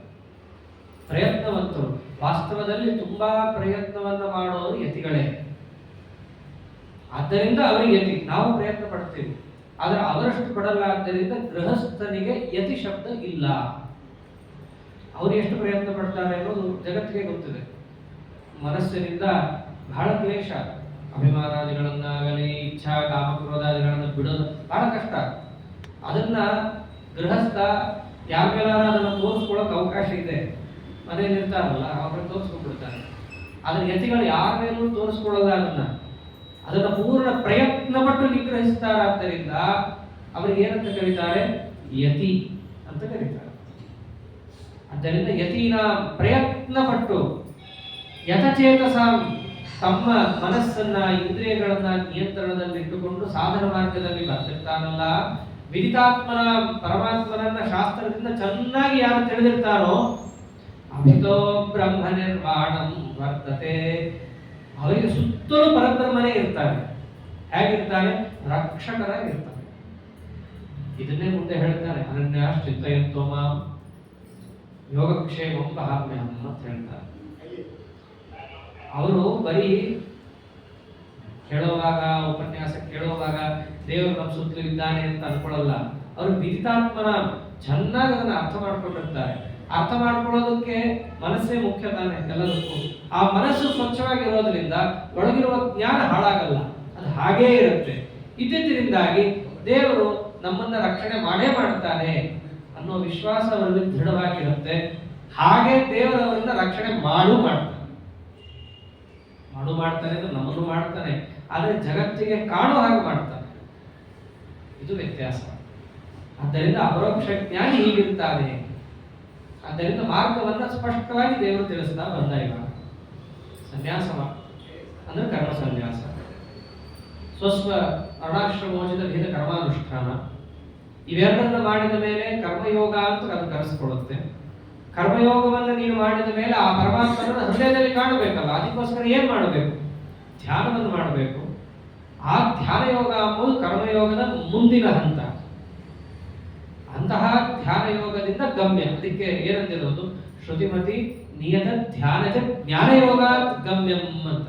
S1: ಪ್ರಯತ್ನವಂತರು, ವಾಸ್ತವದಲ್ಲಿ ತುಂಬಾ ಪ್ರಯತ್ನವನ್ನ ಮಾಡೋರು ಯತಿಗಳೇ. ಆದ್ದರಿಂದ ಅವರಿಗೆ ಯತಿ. ನಾವು ಪ್ರಯತ್ನ ಪಡ್ತೀವಿ, ಆದ್ರೆ ಅವರಷ್ಟು ಪಡಲ್ಲ. ಆದ್ದರಿಂದ ಗೃಹಸ್ಥನಿಗೆ ಯತಿ ಶಬ್ದ ಇಲ್ಲ. ಅವರು ಎಷ್ಟು ಪ್ರಯತ್ನ ಪಡ್ತಾರೆ ಅನ್ನೋದು ಜಗತ್ತಿಗೆ ಗೊತ್ತಿದೆ. ಮನಸ್ಸಿನಿಂದ ಬಹಳ ಕ್ಲೇಶ, ಅಭಿಮಾನಾದಿಗಳನ್ನಾಗಲಿ ಇಚ್ಛಾ ಕಾಮಕ್ರೋಧಾದಿಗಳನ್ನ ಬಿಡೋದು ಬಹಳ ಕಷ್ಟ. ಅದನ್ನ ಗೃಹಸ್ಥ ಯಾರ ಮೇಲಾರ ಅದನ್ನು ತೋರಿಸ್ಕೊಳ್ಳೋಕೆ ಅವಕಾಶ ಇದೆ. ಮನೇಲಿ ಇರ್ತಾರಲ್ಲ ಅವ್ರಿಗೆ ತೋರಿಸ್ಕೊಂಡ್ಬಿಡ್ತಾರೆ. ಆದ್ರೆ ಯತಿಗಳು ಯಾರ ಮೇಲೂ ತೋರಿಸ್ಕೊಳ್ಳಲ್ಲ. ಅದನ್ನ ಪೂರ್ಣ ಪ್ರಯತ್ನ ಪಟ್ಟು ನಿಗ್ರಹಿಸ್ತಾರಾದ್ದರಿಂದ ಅವರಿಗೆ ಏನಂತ ಕರೀತಾರೆ? ಯತಿ ಅಂತ ಕರೀತಾರೆ. ಆದ್ದರಿಂದ ಯತಿನ ಪ್ರಯತ್ನ ಪಟ್ಟು ಯಥಚೇತಸಾಂ ತಮ್ಮ ಮನಸ್ಸನ್ನ ಇಂದ್ರಿಯಗಳನ್ನ ನಿಯಂತ್ರಣದಲ್ಲಿಟ್ಟುಕೊಂಡು ಸಾಧನ ಮಾರ್ಗದಲ್ಲಿ ಬರ್ತಿರ್ತಾನಲ್ಲ, ವಿದಿತಾತ್ಮನ ಪರಮಾತ್ಮನನ್ನ ಶಾಸ್ತ್ರದಿಂದ ಚೆನ್ನಾಗಿ ಯಾರು ತಿಳಿದಿರ್ತಾರೋ ಅಭಿತೋ ಬ್ರಹ್ಮ ನಿರ್ವಾಣಂ ವರ್ತತೆ. ಅವರಿಗೆ ಸುತ್ತಲೂ ಪರಬ್ರಹ್ಮನೇ ಇರ್ತಾನೆ. ಹೇಗಿರ್ತಾನೆ? ರಕ್ಷಕರಾಗಿರ್ತಾನೆ. ಇದನ್ನೇ ಮುಂದೆ ಹೇಳ್ತಾನೆ, ಅನನ್ಯಾಶ್ಚಿತ್ತಯಂತೋ ಮಾಂ ಯೋಗಕ್ಷೇಮಂ ವಹಾಮ್ಯಹಂ ಅಂತ ಹೇಳ್ತಾರೆ. ಅವರು ಬರೀ ಕೇಳುವಾಗ, ಉಪನ್ಯಾಸ ಕೇಳುವಾಗ ದೇವರು ನಮ್ಮ ಸುತ್ತಲೂ ಇದ್ದಾನೆ ಅಂತ ಅನ್ಕೊಳ್ಳಲ್ಲ. ಅವರು ವಿದಿತಾತ್ಮನ ಚೆನ್ನಾಗಿ ಅದನ್ನ ಅರ್ಥ ಮಾಡ್ಕೊಂಡಿರ್ತಾರೆ. ಅರ್ಥ ಮಾಡ್ಕೊಳ್ಳೋದಕ್ಕೆ ಮನಸ್ಸೇ ಮುಖ್ಯ ತಾನೆ ಎಲ್ಲದಕ್ಕೂ. ಆ ಮನಸ್ಸು ಸ್ವಚ್ಛವಾಗಿರೋದ್ರಿಂದ ಒಳಗಿರುವ ಜ್ಞಾನ ಹಾಳಾಗಲ್ಲ, ಅದು ಹಾಗೇ ಇರುತ್ತೆ. ಇದ್ದಿದ್ದರಿಂದಾಗಿ ದೇವರು ನಮ್ಮನ್ನ ರಕ್ಷಣೆ ಮಾಡೇ ಮಾಡ್ತಾನೆ ಅನ್ನೋ ವಿಶ್ವಾಸ ಅವರಲ್ಲಿ ದೃಢವಾಗಿರುತ್ತೆ. ಹಾಗೆ ದೇವರವರನ್ನ ರಕ್ಷಣೆ ಮಾಡ್ತಾನೆ ಅಂದ್ರೆ ನಮ್ಮನ್ನು ಮಾಡ್ತಾನೆ, ಆದ್ರೆ ಜಗತ್ತಿಗೆ ಕಾಣೋ ಹಾಗೆ ಮಾಡ್ತಾನೆ. ಇದು ವ್ಯತ್ಯಾಸ. ಆದ್ದರಿಂದ ಅಪರೋಕ್ಷ ಜ್ಞಾನಿ ಹೀಗಿರ್ತಾನೆ. ಆದ್ದರಿಂದ ಮಾರ್ಗವನ್ನು ಸ್ಪಷ್ಟವಾಗಿ ದೇವರು ತಿಳಿಸ್ತಾ ಬಂದ. ಇವಾಗ ಸನ್ಯಾಸ ಅಂದ್ರೆ ಕರ್ಮ ಸನ್ಯಾಸ, ಸ್ವಸ್ವ ಅರುಣಾಶ್ರಮೋಚಿತ ವಿಹಿತ ಕರ್ಮಾನುಷ್ಠಾನ, ಇವೆರಡನ್ನು ಮಾಡಿದ ಮೇಲೆ ಕರ್ಮಯೋಗ ಅಂತ ಅದು ಕರೆಸ್ಕೊಳ್ಳುತ್ತೆ. ಕರ್ಮಯೋಗವನ್ನು ನೀನು ಮಾಡಿದ ಮೇಲೆ ಆ ಪರಮಾತ್ಮನ ಹೃದಯದಲ್ಲಿ ಕಾಣಬೇಕಲ್ಲ, ಅದಕ್ಕೋಸ್ಕರ ಏನ್ ಮಾಡಬೇಕು? ಧ್ಯಾನವನ್ನು ಮಾಡಬೇಕು. ಆ ಧ್ಯಾನ ಯೋಗ ಎಂಬುದು ಕರ್ಮಯೋಗದ ಮುಂದಿನ ಹಂತ. ಅಂತಹ ಧ್ಯಾನ ಯೋಗದಿಂದ ಗಮ್ಯ. ಅದಕ್ಕೆ ಏನಂತಿರೋದು? ಶ್ರುತಿಮತಿ ನಿಯತ ಧ್ಯಾನಜ ಜ್ಞಾನಯೋಗ ಗಮ್ಯಂ ಅಂತ.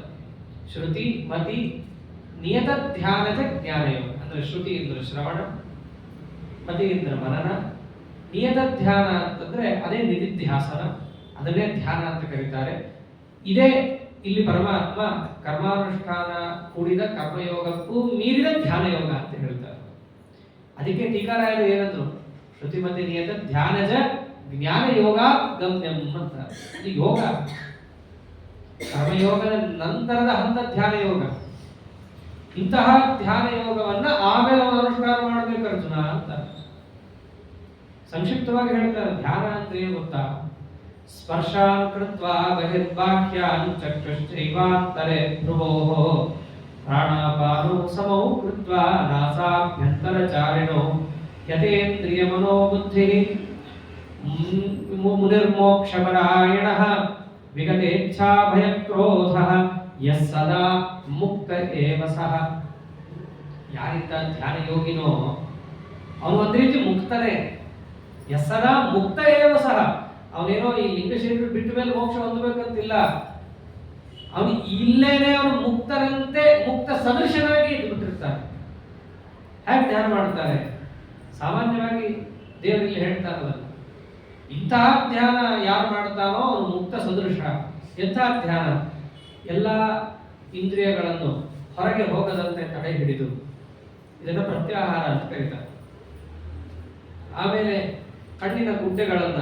S1: ಶ್ರುತಿ ಮತಿ ನಿಯತ ಧ್ಯಾನಜ ಜ್ಞಾನಯೋಗ ಅಂದ್ರೆ ಶ್ರುತಿ ಅಂದ್ರೆ ಶ್ರವಣ, ಮತಿ ಅಂದ್ರೆ ಮನನ, ನಿಯತ ಧ್ಯಾನ ಅಂತಂದ್ರೆ ಅದೇ ನಿಧಿಧ್ಯಾಸನ, ಅದನ್ನೇ ಧ್ಯಾನ ಅಂತ ಕರೀತಾರೆ. ಇದೇ ಇಲ್ಲಿ ಪರಮಾತ್ಮ ಕರ್ಮಾನುಷ್ಠಾನ ಕೂಡಿದ ಕರ್ಮಯೋಗಕ್ಕೂ ಮೀರಿದ ಧ್ಯಾನ ಯೋಗ ಅಂತ ಹೇಳ್ತಾರೆ. ಅದಕ್ಕೆ ಟೀಕಾರಾಯರು ಏನಂದ್ರು? ಶ್ರುತಿಮತಿ ನಿಯತ ಧ್ಯಾನಜ ಜ್ಞಾನ ಯೋಗ ಗಮ್ಯಂ ಅಂತ. ಇದು ಯೋಗ, ಕರ್ಮಯೋಗದ ನಂತರದ ಹಂತ ಧ್ಯಾನ ಯೋಗ. ಇಂತಹ ಧ್ಯಾನ ಯೋಗವನ್ನ ಆಮೇಲೆ ಅನುಷ್ಠಾನ ಮಾಡಬೇಕು ಅರ್ಜುನ ಅಂತ ಸಂಕ್ಷಿಪ್ತವಾಗಿ ಹೇಳ್ತಾರೆ. ಧ್ಯಾನ ಅಂದ್ರೆ ಏನು ಗೊತ್ತಾ? ಸ್ಪರ್ಶಾನ್ ಕೃತ್ವಾ ಬಹಿರ್ಬಾಹ್ಯಾನ್ ಚಕ್ಷುಶ್ಚೈವಾಂತರೆ ಭ್ರುವೋಃ ಪ್ರಾಣಾಪಾನೋ ಸಮೌ ಕೃತ್ವಾ ನಾಸಾಭ್ಯಂತರಚಾರಿಣೋ ಯತೇಂದ್ರಿಯ ಮನೋಬುದ್ಧಿಃ ಮುನಿರ್ಮೋಕ್ಷಪರಾಯಣಃ ವಿಗತೇಚ್ಛಾ ಭಯಕ್ರೋಧಃ ಯಸ್ ಸದಾ ಮುಕ್ತ ಏವ ಸಃ. ಯಾರಿದ್ದ ಧ್ಯಾನ ಯೋಗಿನೋ ಅವನು ಒಂದ್ ರೀತಿ ಮುಕ್ತನೇ. ಯಸ್ ಸದಾ ಮುಕ್ತ ಏವ ಸಹ. ಅವನೇನೋ ಈ ಲಿಂಗ ಶರೀರ ಬಿಟ್ಟ ಮೇಲೆ ಮೋಕ್ಷ ಹೊಂದಬೇಕಂತಿಲ್ಲ. ಅವನು ಇಲ್ಲೇನೆ ಅವನು ಮುಕ್ತರಂತೆ ಮುಕ್ತ ಸದೃಶನಾಗಿ ಇದ್ದು ಬಿಟ್ಟಿರ್ತಾನೆ. ಹೇಗೆ ಧ್ಯಾನ ಮಾಡ್ತಾರೆ? ಸಾಮಾನ್ಯವಾಗಿ ದೇವರಲ್ಲಿ ಹೇಳ್ತಾರಲ್ಲ, ಇಂತಹ ಧ್ಯಾನ ಯಾರು ಮಾಡ್ತಾನೋ ಅವನು ಮುಕ್ತ ಸದೃಶ. ಎಂಥ ಧ್ಯಾನ? ಎಲ್ಲ ಇಂದ್ರಿಯಗಳನ್ನು ಹೊರಗೆ ಹೋಗದಂತೆ ತಡೆ ಹಿಡಿದು, ಇದನ್ನು ಪ್ರತ್ಯಾಹಾರ ಅಂತ ಕರೀತಾರೆ. ಆಮೇಲೆ ಕಣ್ಣಿನ ಗುಡ್ಡೆಗಳನ್ನ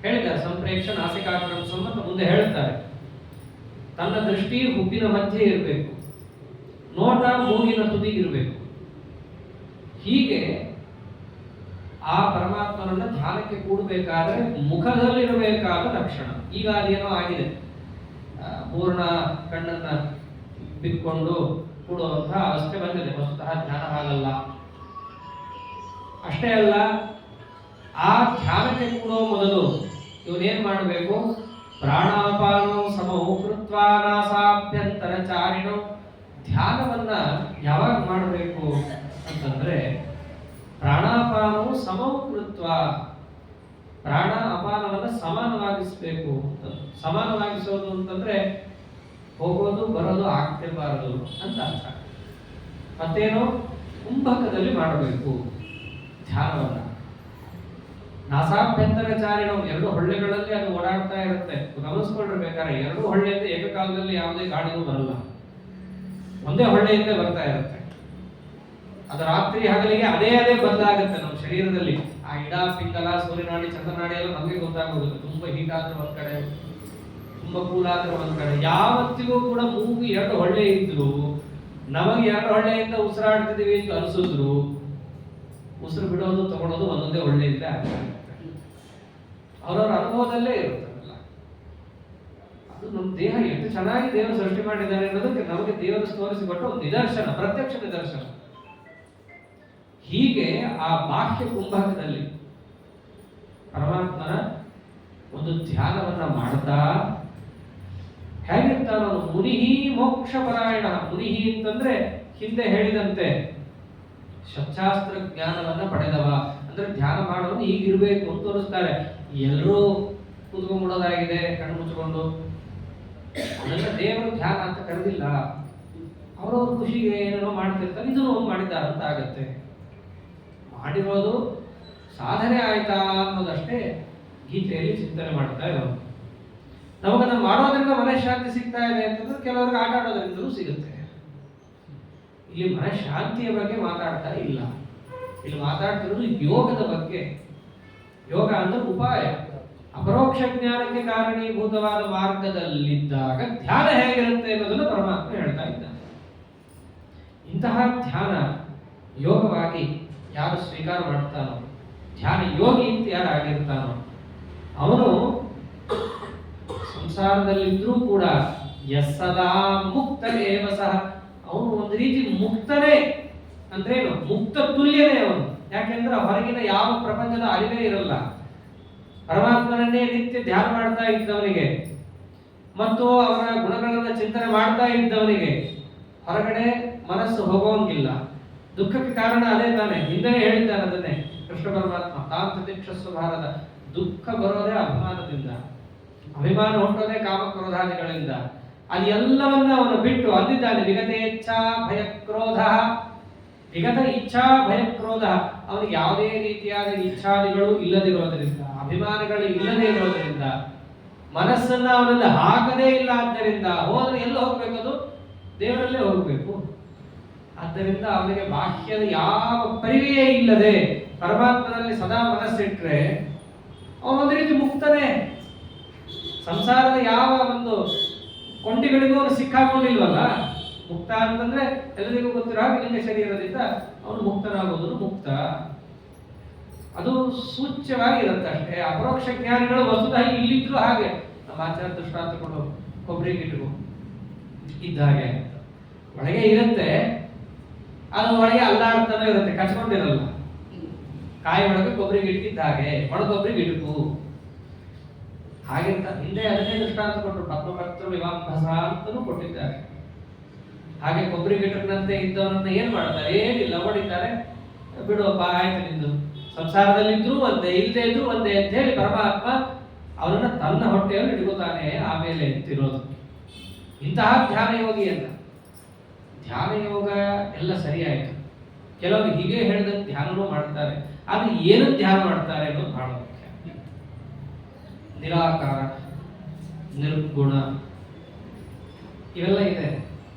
S1: ಹೇಳಿದ್ದಾರೆ, ಸಂಪ್ರೇಕ್ಷ ನಾಸಿಕಾಗ್ರಂ ಅಂತ ಮುಂದೆ ಹೇಳ್ತಾರೆ. ತನ್ನ ದೃಷ್ಟಿ ಹುಬ್ಬಿನ ಮಧ್ಯೆ ಇರಬೇಕು, ನೋಟ ಮೂಗಿನ ತುದಿಗಿರಬೇಕು. ಹೀಗೆ ಆ ಪರಮಾತ್ಮನನ್ನ ಧ್ಯಾನಕ್ಕೆ ಕೂಡಬೇಕಾದ್ರೆ ಮುಖದಲ್ಲಿರಬೇಕಾದ ಲಕ್ಷಣ. ಈಗ ಅದೇನೋ ಆಗಿದೆ, ಪೂರ್ಣ ಕಣ್ಣನ್ನ ಬಿಟ್ಕೊಂಡು ಕೂಡುವಂತಹ ಅವಸ್ಥೆ ಬಂದಿದೆ. ವಸ್ತುತಃ ಧ್ಯಾನ ಹಾಗಲ್ಲ. ಅಷ್ಟೇ ಅಲ್ಲ, ಆ ಧ್ಯಾನಕ್ಕೆ ಕೂಡೋ ಮೊದಲು ಇವನೇನ್ ಮಾಡಬೇಕು? ಪ್ರಾಣಾಪಾನೋ ಸಮೌ ಕೃತ್ವಾ ನಾಸಾಭ್ಯಂತರ ಚಾರಿಣೋ. ಧ್ಯಾನವನ್ನ ಯಾವಾಗ ಮಾಡಬೇಕು ಅಂತಂದ್ರೆ ಪ್ರಾಣಾಪಾನವು ಸಮೌ ಕೃತ್ವಾ, ಪ್ರಾಣ ಅಪಾನವನ್ನ ಸಮಾನವಾಗಿಸಬೇಕು. ಸಮಾನವಾಗಿಸೋದು ಅಂತಂದ್ರೆ ಹೋಗೋದು ಬರೋದು ಆಗ್ತಿರಬಾರದು ಅಂತ ಅರ್ಥ. ಮತ್ತೇನು? ಕುಂಭಕದಲ್ಲಿ ಮಾಡಬೇಕು ಧ್ಯಾನವನ್ನ. ನಾಸಾಭ್ಯಂತರ ಚಾರಿಣವು, ಎರಡು ಹೊಳ್ಳೆಗಳಲ್ಲಿ ಅದು ಓಡಾಡ್ತಾ ಇರುತ್ತೆ. ಗಮನಿಸ್ಕೊಂಡಿರ್ಬೇಕಾದ್ರೆ ಎರಡು ಹೊಳ್ಳೆಯಿಂದ ಏಕಕಾಲದಲ್ಲಿ ಯಾವುದೇ ಗಾಳಿನೂ ಬರಲ್ಲ, ಒಂದೇ ಹೊಳ್ಳೆಯಿಂದ ಬರ್ತಾ ಇರುತ್ತೆ. ಅದು ರಾತ್ರಿ ಹಗಲಿಗೆ ಅದೇ ಬದಲಾಗುತ್ತೆ ನಮ್ಮ ಶರೀರದಲ್ಲಿ. ಆ ಇಡ ಪಿಂಗಲ ಸೂರ್ಯನಾಡಿ ಚಂದ್ರನಾಡಿ ಎಲ್ಲ ನಮಗೆ ಗೊತ್ತಾಗೋಗುತ್ತೆ. ತುಂಬಾ ಹೀಟ್ ಆದ್ರೆ ಒಂದ್ ಕಡೆ, ತುಂಬಾ ಕೂಲ್ ಆದ್ರೆ ಒಂದ್ ಕಡೆ. ಯಾವತ್ತಿಗೂ ಕೂಡ ಮೂಗು ಎರಡು ಹೊಳ್ಳೆ ಇದ್ರು ನಮಗೆ ಎರಡು ಹೊಳ್ಳೆಯಿಂದ ಉಸಿರಾಡ್ತಿದೀವಿ ಅಂತ ಅನಿಸಿದ್ರು ಉಸಿರು ಬಿಡೋದು ತಗೊಳೋದು ಒಂದೊಂದೇ ಹೊಳ್ಳೆಯಿಂದ ಆಗ್ತದೆ. ಅವರವರ ಅನುಭವದಲ್ಲೇ ಇರುತ್ತಲ್ಲ. ಅದು ನಮ್ಮ ದೇಹ ಎಷ್ಟು ಚೆನ್ನಾಗಿ ದೇವರು ಸೃಷ್ಟಿ ಮಾಡಿದ್ದಾರೆ ಅನ್ನೋದಕ್ಕೆ ನಮಗೆ ದೇವರು ತೋರಿಸಿಕೊಟ್ಟ ಒಂದು ನಿದರ್ಶನ, ಪ್ರತ್ಯಕ್ಷ ನಿದರ್ಶನ. ಹೀಗೆ ಆ ಬಾಹ್ಯ ಕುಂಭಕದಲ್ಲಿ ಪರಮಾತ್ಮನ ಒಂದು ಧ್ಯಾನವನ್ನ ಮಾಡ್ತಾ ಹೇಗಿರ್ತಾನೋ ಮುನಿಹಿ ಮೋಕ್ಷ ಪರಾಯಣ. ಮುನಿಹಿ ಅಂತಂದ್ರೆ ಹಿಂದೆ ಹೇಳಿದಂತೆ ಶಸ್ತ್ರಾಸ್ತ್ರ ಜ್ಞಾನವನ್ನ ಪಡೆದವ ಅಂದ್ರೆ ಧ್ಯಾನ ಮಾಡೋದು ಹೀಗಿರ್ಬೇಕು ಅಂತ ತೋರಿಸ್ತಾರೆ. ಎಲ್ಲರೂ ಕೂತ್ಕೊಂಡ್ಬಿಡೋದಾಗಿದೆ ಕಣ್ಣು ಮುಚ್ಚಿಕೊಂಡು, ಅದೆಲ್ಲ ದೇವರು ಧ್ಯಾನ ಅಂತ ಕರೆದಿಲ್ಲ. ಅವರವ್ರ ಖುಷಿಗೆ ಏನೇನೋ ಮಾಡ್ತಿರ್ತಾರೆ, ಇದನ್ನು ಮಾಡಿದ್ದಾರೆ ಅಂತ ಆಗತ್ತೆ. ಮಾಡಿರೋದು ಸಾಧನೆ ಆಯ್ತಾ ಅನ್ನೋದಷ್ಟೇ ಗೀತೆಯಲ್ಲಿ ಚಿಂತನೆ ಮಾಡ್ತಾ ಇರೋದು. ನಮಗನ್ನ ಮಾಡೋದ್ರಿಂದ ಮನಃಶಾಂತಿ ಸಿಗ್ತಾ ಇದೆ ಅಂತಂದ್ರೆ ಕೆಲವರಿಗೆ ಆಟ ಆಡೋದ್ರಿಂದಲೂ ಸಿಗುತ್ತೆ. ಇಲ್ಲಿ ಮನಃಶಾಂತಿಯ ಬಗ್ಗೆ ಮಾತಾಡ್ತಾ ಇಲ್ಲ, ಇಲ್ಲಿ ಮಾತಾಡ್ತಿರೋದು ಯೋಗದ ಬಗ್ಗೆ. ಯೋಗ ಅಂದ್ರೆ ಉಪಾಯ. ಅಪರೋಕ್ಷ ಜ್ಞಾನಕ್ಕೆ ಕಾರಣೀಭೂತವಾದ ಮಾರ್ಗದಲ್ಲಿದ್ದಾಗ ಧ್ಯಾನ ಹೇಗಿರುತ್ತೆ ಅನ್ನೋದನ್ನು ಪರಮಾತ್ಮ ಹೇಳ್ತಾ ಇದ್ದಾನೆ. ಇಂತಹ ಧ್ಯಾನ ಯೋಗವಾಗಿ ಯಾರು ಸ್ವೀಕಾರ ಮಾಡ್ತಾನೋ, ಧ್ಯಾನ ಯೋಗಿ ಅಂತ ಯಾರು ಆಗಿರ್ತಾನೋ ಅವನು ಸಂಸಾರದಲ್ಲಿದ್ರೂ ಕೂಡ ಯಸ್ಸದಾ ಮುಕ್ತ ಏವ ಸಹ, ಅವನು ಒಂದು ರೀತಿ ಮುಕ್ತನೇ. ಅಂದ್ರೇನು? ಮುಕ್ತ ತುಲ್ಯನೇ ಅವನು. ಯಾಕೆಂದ್ರೆ ಹೊರಗಿನ ಯಾವ ಪ್ರಪಂಚದ ಅರಿವೇ ಇರಲ್ಲ. ಪರಮಾತ್ಮನನ್ನೇ ನಿತ್ಯ ಧ್ಯಾನ ಮಾಡ್ತಾ ಇದ್ದವನಿಗೆ ಮತ್ತು ಅವರ ಗುಣಗಳನ್ನು ಚಿಂತನೆ ಮಾಡ್ತಾ ಇದ್ದವನಿಗೆ ಹೊರಗಡೆ ಮನಸ್ಸು ಹೋಗೋಂಗಿಲ್ಲ. ದುಃಖಕ್ಕೆ ಕಾರಣ ಅದೇ ತಾನೆ, ಹಿಂದೆ ಹೇಳಿದ್ದಾನೆ ಅದನ್ನೇ ಕೃಷ್ಣ ಪರಮಾತ್ಮ. ತಾಂತ್ರಿಕ್ಷಸ್ವ ಭಾರತ, ದುಃಖ ಬರೋದೇ ಅಭಿಮಾನದಿಂದ, ಅಭಿಮಾನ ಹುಟ್ಟೋದೇ ಕಾಮಕ್ರೋಧಾದಿಗಳಿಂದ. ಅದೆಲ್ಲವನ್ನ ಅವನು ಬಿಟ್ಟು ಅಂದಿದ್ದಾನೆ, ವಿಗತೆ ಇಚ್ಛಾ ಭಯ ಕ್ರೋಧ. ವಿಗತ ಇಚ್ಛಾ ಭಯ ಕ್ರೋಧ, ಅವನಿಗೆ ಯಾವುದೇ ರೀತಿಯಾದ ಇಚ್ಛಾದಿಗಳು ಇಲ್ಲದಿರೋದರಿಂದ, ಅಭಿಮಾನಗಳು ಇಲ್ಲದೇ ಇರೋದರಿಂದ, ಮನಸ್ಸನ್ನ ಅವನಲ್ಲಿ ಹಾಕದೇ ಇಲ್ಲ. ಆದ್ದರಿಂದ ಹೋದ್ರೆ ಎಲ್ಲ ಹೋಗ್ಬೇಕು? ಅದು ದೇವರಲ್ಲೇ ಹೋಗ್ಬೇಕು. ಆದ್ದರಿಂದ ಅವನಿಗೆ ಬಾಹ್ಯದ ಯಾವ ಪರಿವೆಯೇ ಇಲ್ಲದೆ ಪರಮಾತ್ಮನಲ್ಲಿ ಸದಾ ಮನಸ್ಸಿಟ್ರೆ ಅವನೊಂದು ರೀತಿ ಮುಕ್ತನೇ. ಸಂಸಾರದ ಯಾವ ಒಂದು ಕೊಂಡಿಗಳಿಗೂ ಅವನು ಸಿಕ್ಕಾಕೊಂಡಿಲ್ವಲ್ಲ. ಮುಕ್ತ ಅಂತಂದ್ರೆ ಎಲ್ಲರಿಗೂ ಗೊತ್ತಿರೋ ಹಾಗೆ ಲಿಂಗ ಶರೀರದಿಂದ ಅವನು ಮುಕ್ತನಾಗುವುದು ಮುಕ್ತ. ಅದು ಸೂಚ್ಯವಾಗಿರುತ್ತೆ ಅಷ್ಟೇ. ಅಪರೋಕ್ಷ ಜ್ಞಾನಿಗಳು ವಸ್ತುತಃ ಇಲ್ಲಿದ್ರು ಹಾಗೆ. ನಮ್ಮ ಆಚಾರ್ಯ ದೃಷ್ಟಾಂತ ಕೊಡು, ಕೊಬ್ಬರಿ ಗಿಡವು ಇದ್ದ ಹಾಗೆ ಒಳಗೆ ಇರುತ್ತೆ, ಅದು ಒಳಗೆ ಅಲ್ಲಾಡ್ತಾನೆ ಇರುತ್ತೆ, ಕಚ್ಕೊಂಡಿರಲ್ಲ. ಕಾಯಿ ಒಳಗೆ ಕೊಬ್ಬರಿ ಗಿಡಕ್ಕಿದ್ದ ಹಾಗೆ, ಒಣ ಕೊಬ್ಬರಿ ಗಿಡಕು ಹಾಗೆಂತ ಹಿಂದೆ ಅದನ್ನೇ ದೃಷ್ಟಾಂತ ಕೊಟ್ಟರು. ಪದ್ಮಪತ್ರ ವಿವಾಂಭಸ ಅಂತಲೂ ಕೊಟ್ಟಿದ್ದಾರೆ. ಹಾಗೆ ಕೊಬ್ಬರಿ ಗಿಡಕ್ನಂತೆ ಇದ್ದವನನ್ನ ಏನ್ ಮಾಡ್ತಾರೆ? ಏನಿಲ್ಲ, ಹೊಡಿತಾರೆ, ಬಿಡುವಪ್ಪ ಆಯ್ತು ನಿಂದು. ಸಂಸಾರದಲ್ಲಿದ್ರು ಒಂದೇ, ಇಲ್ಲದೆ ಇದ್ರು ಒಂದೇ ಅಂತ ಹೇಳಿ ಪರಮಾತ್ಮ ಅವನನ್ನ ತನ್ನ ಹೊಟ್ಟೆಯಲ್ಲಿ ಹಿಡಿಗುತ್ತಾನೆ. ಆಮೇಲೆ ಅಂತಿರೋದು ಇಂತಹ ಧ್ಯಾನ ಯೋಗಿಯನ್ನ. ಧ್ಯಾನ ಯೋಗ ಎಲ್ಲ ಸರಿಯಾಯಿತು. ಕೆಲವರು ಹೀಗೆ ಹೇಳಿದಂತೆ ಧ್ಯಾನನೂ ಮಾಡ್ತಾರೆ. ಆದ್ರೆ ಏನು ಧ್ಯಾನ ಮಾಡ್ತಾರೆ ಅನ್ನೋದು ಬಹಳ ಮುಖ್ಯ. ನಿರಾಕಾರ, ನಿರ್ಗುಣ ಇವೆಲ್ಲ ಇದೆ.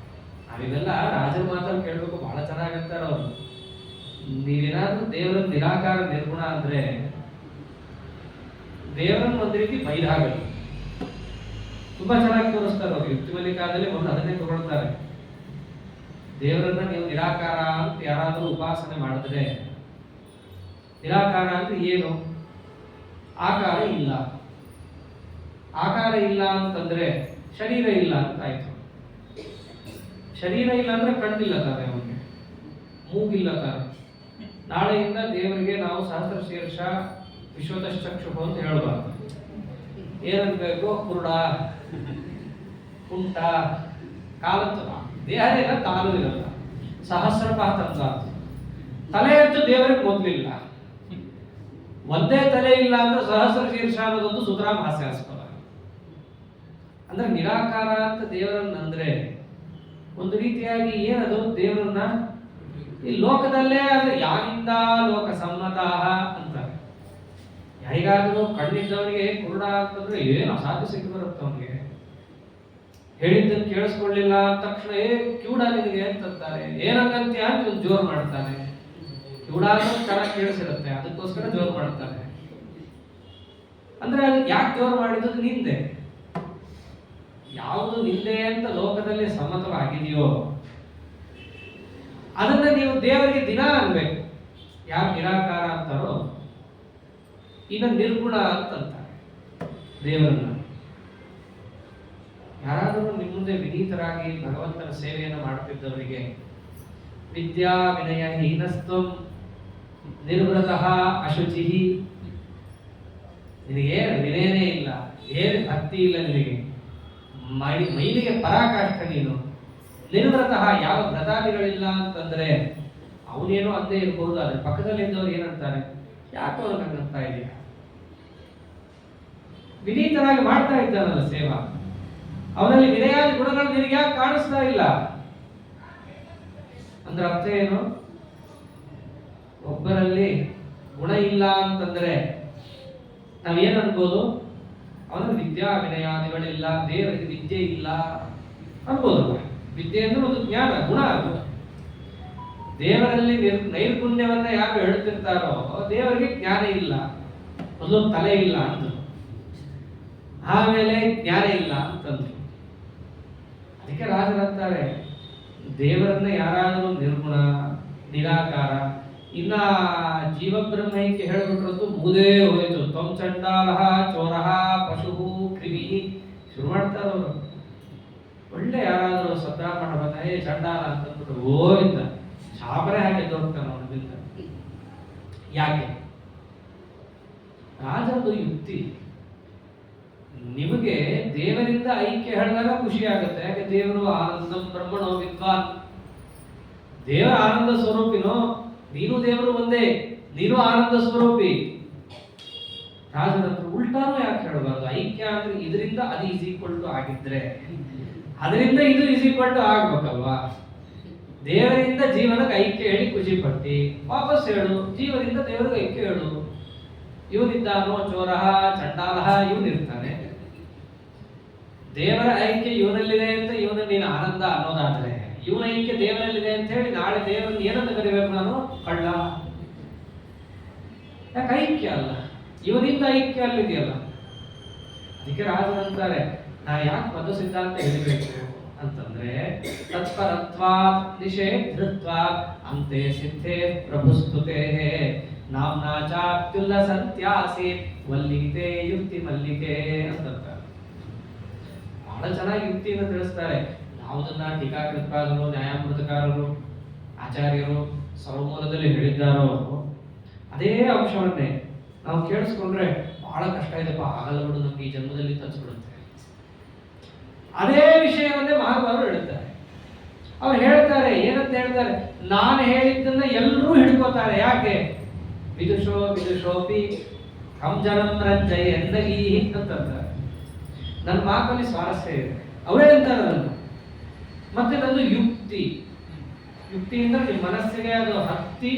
S1: ನಾವಿವೆಲ್ಲ ರಾಜರ ಮಾತಲ್ಲಿ ಕೇಳಬೇಕು, ಬಹಳ ಚೆನ್ನಾಗಂತಾರೆ ಅವರು. ನೀವೇನಾದ್ರೂ ದೇವರ ನಿರಾಕಾರ ನಿರ್ಗುಣ ಅಂದ್ರೆ ದೇವರನ್ನು ಒಂದು ರೀತಿ ಬೈದಾಗ ತುಂಬಾ ಚೆನ್ನಾಗಿ ತೋರಿಸ್ತಾರೆ ಅವರು. ಯುಕ್ತಿ ಮಲ್ಲಿಕಾದಲ್ಲಿ ಮೊದಲು ಅದನ್ನೇ ತಗೊಳ್ತಾರೆ. ದೇವರನ್ನ ನೀವು ನಿರಾಕಾರ ಅಂತ ಯಾರಾದರೂ ಉಪಾಸನೆ ಮಾಡಿದ್ರೆ, ನಿರಾಕಾರ ಅಂದ್ರೆ ಏನು? ಆಕಾರ ಇಲ್ಲ. ಆಕಾರ ಇಲ್ಲ ಅಂತಂದ್ರೆ ಶರೀರ ಇಲ್ಲ ಅಂತ ಆಯ್ತು. ಶರೀರ ಇಲ್ಲ ಅಂದ್ರೆ ಕಣ್ಣಿಲ್ಲ ತಾನೆ, ಅವನಿಗೆ ಮೂಗಿಲ್ಲ ತಾನೆ. ನಾಳೆಯಿಂದ ದೇವರಿಗೆ ನಾವು ಸಹಸ್ರ ಶೀರ್ಷ ವಿಶ್ವದಶ್ಚಕ್ಷು ಅಂತ ಹೇಳಬಾರ್ದು. ಏನನ್ಬೇಕು? ಕುರುಡ, ಕುಂಟ, ಕಾಲತ್ತು ದೇಹನೇ ಇಲ್ಲ, ಕಾಲು ಇರಲ್ಲ. ಸಹಸ್ರಪಾತ ಅಂತ ತಲೆ ಅಂತೂ ದೇವರಿಗೆ ಮೊದಲಿಲ್ಲ. ಒಂದೇ ತಲೆ ಇಲ್ಲ ಅಂದ್ರೆ ಸಹಸ್ರ ಶೀರ್ಷ ಅನ್ನೋದೊಂದು ಸುತರಾಂ ಹಾಸ್ಯಾಸ್ಪದ. ಅಂದ್ರೆ ನಿರಾಕಾರ ಅಂತ ದೇವರನ್ನಂದ್ರೆ ಒಂದು ರೀತಿಯಾಗಿ ಏನದು? ದೇವರನ್ನ ಈ ಲೋಕದಲ್ಲೇ ಅಂದ್ರೆ ಯಾರಿಂದ ಲೋಕ ಸಮ್ಮತ ಅಂತಾರೆ. ಯಾರಿಗಾದ್ರೂ ಕಣ್ಣಿದ್ದವನಿಗೆ ಕುರುಡ ಅಂತಂದ್ರೆ ಏನು ಅಸಾಧ್ಯ ಸಿಕ್ಕಿ ಬರುತ್ತೆ ಅವನಿಗೆ. ಹೇಳಿದ್ದನ್ನು ಕೇಳಿಸ್ಕೊಳ್ಳಿಲ್ಲ ಅಂದ ತಕ್ಷಣ ಕಿವುಡ ನಿನಗೆ ಅಂತಾರೆ. ಏನಂಗಂತ್ಯ ಅಂತ ಜೋರು ಮಾಡ್ತಾನೆ. ಕಿವುಡ ಚೆನ್ನಾಗಿ ಕೇಳಿಸಿರುತ್ತೆ, ಅದಕ್ಕೋಸ್ಕರ ಜೋರು ಮಾಡ್ತಾನೆ. ಅಂದ್ರೆ ಅದು ಯಾಕೆ ಜೋರು ಮಾಡಿದ್ದು? ನಿಂದೆ. ಯಾವುದು ನಿಂದೆ ಅಂತ ಲೋಕದಲ್ಲಿ ಸಮ್ಮತವಾಗಿದೆಯೋ ಅದನ್ನ ನೀವು ದೇವರಿಗೆ ದಿನ ಅನ್ಬೇಕು. ಯಾರು ನಿರಾಕಾರ ಅಂತಾರೋ ಇನ್ನು ನಿರ್ಗುಣ ಅಂತಂತಾರೆ ದೇವರನ್ನ. ಯಾರಾದರೂ ನಿಮ್ಮ ಮುಂದೆ ವಿನೀತರಾಗಿ ಭಗವಂತನ ಸೇವೆಯನ್ನು ಮಾಡುತ್ತಿದ್ದವರಿಗೆ ವಿದ್ಯಾ ವಿನಯ ಹೀನಸ್ತ್ವಂ ನಿರ್ವೃತಃ ಅಶುಚಿ, ನಿನಗೆ ವಿನಯನೇ ಇಲ್ಲ, ಏನು ಭಕ್ತಿ ಇಲ್ಲ, ನಿನಗೆ ಮೈಲಿಗೆ ಪರಾಕಾಷ್ಠ ನೀನು. ನಿರ್ವೃತಃ, ಯಾವ ವ್ರತಾದಿಗಳಿಲ್ಲ ಅಂತಂದ್ರೆ ಅವನೇನೋ ಅಂದೇ ಇರಬಹುದು. ಅದ್ರ ಪಕ್ಕದಲ್ಲಿದ್ದವ್ರು ಏನಂತಾರೆ? ಯಾಕೆ ಅವ್ರು ಹಂಗಂತಾ ಇದೆಯಾ? ವಿನೀತರಾಗಿ ಮಾಡ್ತಾ ಇದ್ದಾನಲ್ಲ ಸೇವಾ, ಅವನಲ್ಲಿ ವಿನಯಾದಿ ಗುಣಗಳು ನಿನಗೆ ಯಾಕೆ ಕಾಣಿಸ್ತಾ ಇಲ್ಲ ಅಂದ್ರೆ ಅರ್ಥ ಏನು? ಒಬ್ಬರಲ್ಲಿ ಗುಣ ಇಲ್ಲ ಅಂತಂದ್ರೆ ನಾವೇನ್ ಅನ್ಬೋದು? ಅವನ ವಿದ್ಯಾ ವಿನಯಾದಿಗಳಿಲ್ಲ, ದೇವರಿಗೆ ವಿದ್ಯೆ ಇಲ್ಲ ಅನ್ಬೋದು. ವಿದ್ಯೆ ಅಂದ್ರೆ ಒಂದು ಜ್ಞಾನ, ಗುಣ. ಅದು ದೇವರಲ್ಲಿ ನೈರ್ಗುಣ್ಯವನ್ನ ಯಾರು ಹೇಳ್ತಿರ್ತಾರೋ ದೇವರಿಗೆ ಜ್ಞಾನ ಇಲ್ಲ, ಒಂದು ತಲೆ ಇಲ್ಲ ಅಂತ, ಆಮೇಲೆ ಜ್ಞಾನ ಇಲ್ಲ ಅಂತಂದ್ರು. ಅದಕ್ಕೆ ರಾಜರಂತಾರೆ ದೇವರನ್ನ ಯಾರಾದರೂ ನಿರ್ಗುಣ, ನಿರಾಕಾರ ಇನ್ನ ಜೀವಬ್ರಹ್ಮೈಕ್ಯ ಹೇಳ್ಬಿಟ್ರದ್ದು ಮುದೇ ಹೋಯ್ತು. ತ್ವಂ ಚಂಡಾಲ ಚೋರ ಪಶು ಕ್ರಿಮಿ ಶುರು ಮಾಡ್ತಾರವರು. ಒಳ್ಳೆ ಯಾರಾದರೂ ಸದ್ರಾಮಣ ಬಂದ ಚಂಡಾಲ ಅಂತಂದ್ಬಿಟ್ಟು ಹೋಗಿದ್ದ ಶಾಪನೆ ಹಾಕಿ ಹೋಗ್ತಾನ ಅವನಿಂದ. ಯಾಕೆ? ರಾಜರದು ಯುಕ್ತಿ. ನಿಮಗೆ ದೇವರಿಂದ ಐಕ್ಯ ಹೇಳಿದಾಗ ಖುಷಿ ಆಗುತ್ತೆ. ಯಾಕೆ? ದೇವರು ಆನಂದ ಬ್ರಹ್ಮಣೋ ವಿದ್ವಾನ್, ದೇವರ ಆನಂದ ಸ್ವರೂಪಿನೋ, ನೀನು ದೇವರು ಒಂದೇ, ನೀನು ಆನಂದ ಸ್ವರೂಪಿ. ರಾಜರ ಹತ್ರ ಉಲ್ಟಾನು ಯಾಕೆ ಹೇಳಬಾರ್ದು? ಐಕ್ಯ ಅಂದ್ರೆ ಇದರಿಂದ ಅದು ಈಸ್ ಈಕ್ವಲ್ ಟು ಆಗಿದ್ರೆ ಅದರಿಂದ ಇದು ಈಸ್ ಈಕ್ವಲ್ ಟು ಆಗ್ಬೇಕಲ್ವಾ? ದೇವರಿಂದ ಜೀವನಕ್ಕೆ ಐಕ್ಯ ಹೇಳಿ ಖುಷಿ ಪಟ್ಟಿ ವಾಪಸ್ ಹೇಳು, ಜೀವನಿಂದ ದೇವರಿಗೆ ಐಕ್ಯ ಹೇಳು. ಇವನಿದ್ದಾನೋ ಚೋರ ಚಂಡಾಲ, ಇವನಿರ್ತಾನೆ. ದೇವರ ಐಕ್ಯ ಇವನಲ್ಲಿದೆ ಅಂತ ಇವನ ನೀನು ಆನಂದ ಅನ್ನೋದಾದ್ರೆ, ಇವನ ಐಕ್ಯ ದೇವರಲ್ಲಿದೆ ಅಂತ ಹೇಳಿ ನಾಳೆ ದೇವರನ್ನು ಏನಂತ ಕರಿಬೇಕು ನಾನು? ಕಳ್ಳ. ಯಾಕೆ? ಐಕ್ಯ ಅಲ್ಲ, ಇವನಿಂದ ಐಕ್ಯ ಅಲ್ಲಿದೆಯಲ್ಲ. ಅದಕ್ಕೆ ರಾಜರಂತಾರೆ, ನಾ ಯಾಕೆ ಮಧು ಸಿದ್ಧಾಂತ ಹೇಳಬೇಕು ಅಂತಂದ್ರೆ, ತತ್ಪರತ್ವಾತ್ ನಿಷೇಧೃತ್ವಾತ್ ಅಂತೆ ಸಿದ್ಧೇ ಪ್ರಭುಸ್ತುತೆ ನಾಮ್ನಾ ಚಾತ್ಯುಲ್ಲಸಂತ್ಯಾಸಿ ವಲ್ಲಿತೆ ಯುಕ್ತಿ ಮಲ್ಲಿಕೆ ಅಂತಾರೆ. ಬಹಳ ಚೆನ್ನಾಗಿ ಯುಕ್ತಿಯನ್ನು ತಿಳಿಸ್ತಾರೆ. ಯಾವುದನ್ನ ಟೀಕಾಕೃತ್ಪಾದರು, ನ್ಯಾಯಾಮೃತಕಾರರು, ಆಚಾರ್ಯರು ಸರ್ವಮೂಲದಲ್ಲಿ ಹೇಳಿದ್ದಾರೋ ಅದೇ ಅಂಶವನ್ನೇ ನಾವು ಕೇಳಿಸ್ಕೊಂಡ್ರೆ ಬಹಳ ಕಷ್ಟ ಇದೆಪ್ಪ, ಆಗಲ್ಲ ಬಿಡು, ನಮ್ಗೆ ಈ ಜನ್ಮದಲ್ಲಿ ತರಿಸ್ಬಿಡುತ್ತೆ. ಅದೇ ವಿಷಯವನ್ನೇ ಮಹಾತ್ಮರು ಹೇಳ್ತಾರೆ. ಅವ್ರು ಹೇಳ್ತಾರೆ, ಏನಂತ ಹೇಳ್ತಾರೆ? ನಾನು ಹೇಳಿದ್ದನ್ನ ಎಲ್ಲರೂ ಹಿಡ್ಕೋತಾರೆ. ಯಾಕೆ? ವಿದುಷೋ ವಿದುಷೋಪಿ ಕಂಜನಂ ರಂಜಯ ಎಂದಗೀ ಅಂತಂತಾರೆ. ನನ್ನ ಮಾತಲ್ಲಿ ಸ್ವಾರಸ್ಯ ಇದೆ. ಅವರೇ ಹೇಳ್ತಾರೆ ಅದನ್ನು. ಮತ್ತೆ ನಂದು ಯುಕ್ತಿ. ಯುಕ್ತಿಯಿಂದ ನಿಮ್ಮ ಮನಸ್ಸಿಗೆ ಅದು ಹತ್ತಿ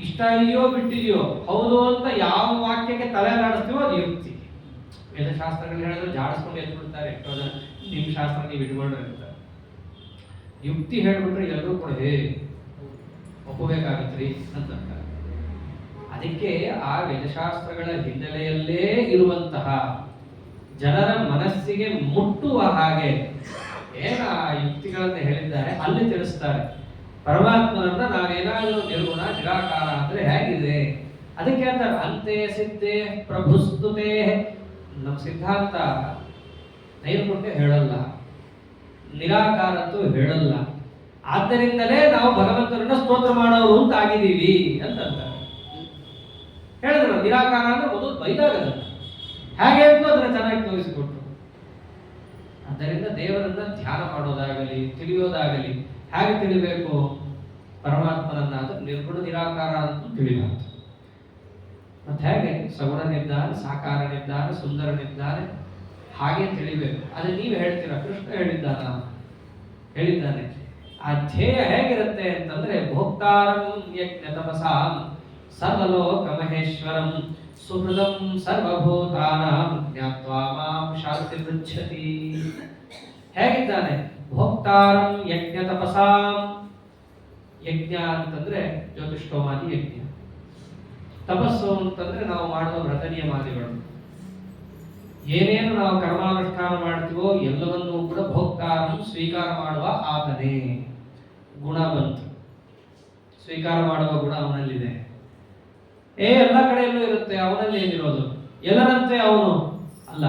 S1: ಇಷ್ಟ ಇದೆಯೋ ಬಿಟ್ಟಿದೆಯೋ, ಹೌದು ಅಂತ ಯಾವ ವಾಕ್ಯಕ್ಕೆ ತಲೆ ನಾಡಿಸ್ತೀವೋ ಅದು ಯುಕ್ತಿ. ವೇದಶಾಸ್ತ್ರಗಳು ಹೇಳಿದ್ರೆ ಜಾಡಿಸ್ಕೊಂಡು ಎದ್ಬಿಡ್ತಾರೆ. ಎಷ್ಟೋ ಜನ ನಿಮ್ಮ ಶಾಸ್ತ್ರ ನೀವು ಇಟ್ಕೊಂಡ್ರೆ ಇರ್ತಾರೆ. ಯುಕ್ತಿ ಹೇಳ್ಬಿಟ್ರೆ ಎಲ್ಲರೂ ಕೂಡ ಒಪ್ಪಬೇಕಾಗತ್ರಿ ಅಂತಂತಾರೆ. ಅದಕ್ಕೆ ಆ ವೇದಶಾಸ್ತ್ರಗಳ ಹಿನ್ನೆಲೆಯಲ್ಲೇ ಇರುವಂತಹ ಜನರ ಮನಸ್ಸಿಗೆ ಮುಟ್ಟುವ ಹಾಗೆ ಏನ ಯುಕ್ತಿಗಳನ್ನ ಹೇಳಿದ್ದಾರೆ ಅಲ್ಲಿ ತಿಳಿಸ್ತಾರೆ. ಪರಮಾತ್ಮನನ್ನ ನಾವೇನಾದರೂ ನಿರ್ಗುಣ ನಿರಾಕಾರ ಅಂದ್ರೆ ಹೇಗಿದೆ ಅದಕ್ಕೆ ಅಂತಾರೆ ಅಂತೆ ಸಿದ್ಧೇ ಪ್ರಭುಸ್ತುತೆ. ನಮ್ಮ ಸಿದ್ಧಾಂತ ನೈರ್ಗುಣ್ಯ ಹೇಳಲ್ಲ, ನಿರಾಕಾರದ್ದು ಹೇಳಲ್ಲ. ಆದ್ದರಿಂದಲೇ ನಾವು ಭಗವಂತನನ್ನ ಸ್ತೋತ್ರ ಮಾಡೋರು ಅಂತ ಆಗಿದ್ದೀವಿ ಅಂತಂತಾರೆ. ಹೇಳಿದ್ರು ನಿರಾಕಾರ ಅಂದ್ರೆ ಮೊದಲು ಬೈದಾಗಲ್ಲ, ಹೇಗೆ ಅಂತ ಅದನ್ನ ಚೆನ್ನಾಗಿ ತೋರಿಸಿಕೊಟ್ರು. ಆದ್ದರಿಂದ ದೇವರನ್ನ ಧ್ಯಾನ ಮಾಡೋದಾಗಲಿ ತಿಳಿಯೋದಾಗಲಿ ಹೇಗೆ ತಿಳಿಬೇಕು? ಪರಮಾತ್ಮನನ್ನ ನಿರ್ಗುಣ ನಿರಾಕಾರ ಅಂತ ತಿಳಿಬಾರ್ದು. ಮತ್ತೆ ಹೇಗೆ ಸಗುಣನಿದ್ದಾನೆ, ಸಾಕಾರನಿದ್ದಾನೆ, ಸುಂದರನಿದ್ದಾನೆ ಹಾಗೆ ತಿಳಿಬೇಕು. ಅದೇ ನೀವು ಹೇಳ್ತೀರಾ, ಕೃಷ್ಣ ಹೇಳಿದ್ದಾನೆ. ಆ ಧ್ಯೇಯ ಹೇಗಿರುತ್ತೆ ಅಂತಂದ್ರೆ ಭೋಕ್ತಾರಂ ಯಜ್ಞ ತಪಸಾಂ ಸರ್ವಲೋಕ ಮಹೇಶ್ವರಂ ಸುಹೃದಂ ಸರ್ವಭೂತಾನಾಂ ಜ್ಞಾತ್ವಾ ಮಾಂ ಶಾಂತಿ ಪೃಚ್ಛತಿ. ಹೇಗಿದ್ದಾನೆ? ಭೋಕ್ತಾರಂ ಯಜ್ಞ ತಪಸಾಂ. ಯಜ್ಞ ಅಂತಂದ್ರೆ ಜ್ಯೋತಿಷ್ಠೋಮಾದಿ ಯಜ್ಞ. ತಪಸ್ಸು ಅಂತಂದ್ರೆ ನಾವು ಮಾಡುವ ವ್ರತ ನಿಯಮಾದಿಗಳು. ಏನೇನು ನಾವು ಕರ್ಮಾನುಷ್ಠಾನ ಮಾಡ್ತೀವೋ ಎಲ್ಲವನ್ನೂ ಕೂಡ ಭೋಕ್ತಾರಂ ಸ್ವೀಕಾರ ಮಾಡುವ ಆತನೇ. ಗುಣ ಬಂತು, ಸ್ವೀಕಾರ ಮಾಡುವ ಗುಣ ಅವನಲ್ಲಿದೆ. ಎಲ್ಲ ಕಡೆಯಲ್ಲೂ ಇರುತ್ತೆ, ಅವನಲ್ಲಿ ಏನಿರೋದು? ಎಲ್ಲರಂತೆ ಅವನು ಅಲ್ಲ.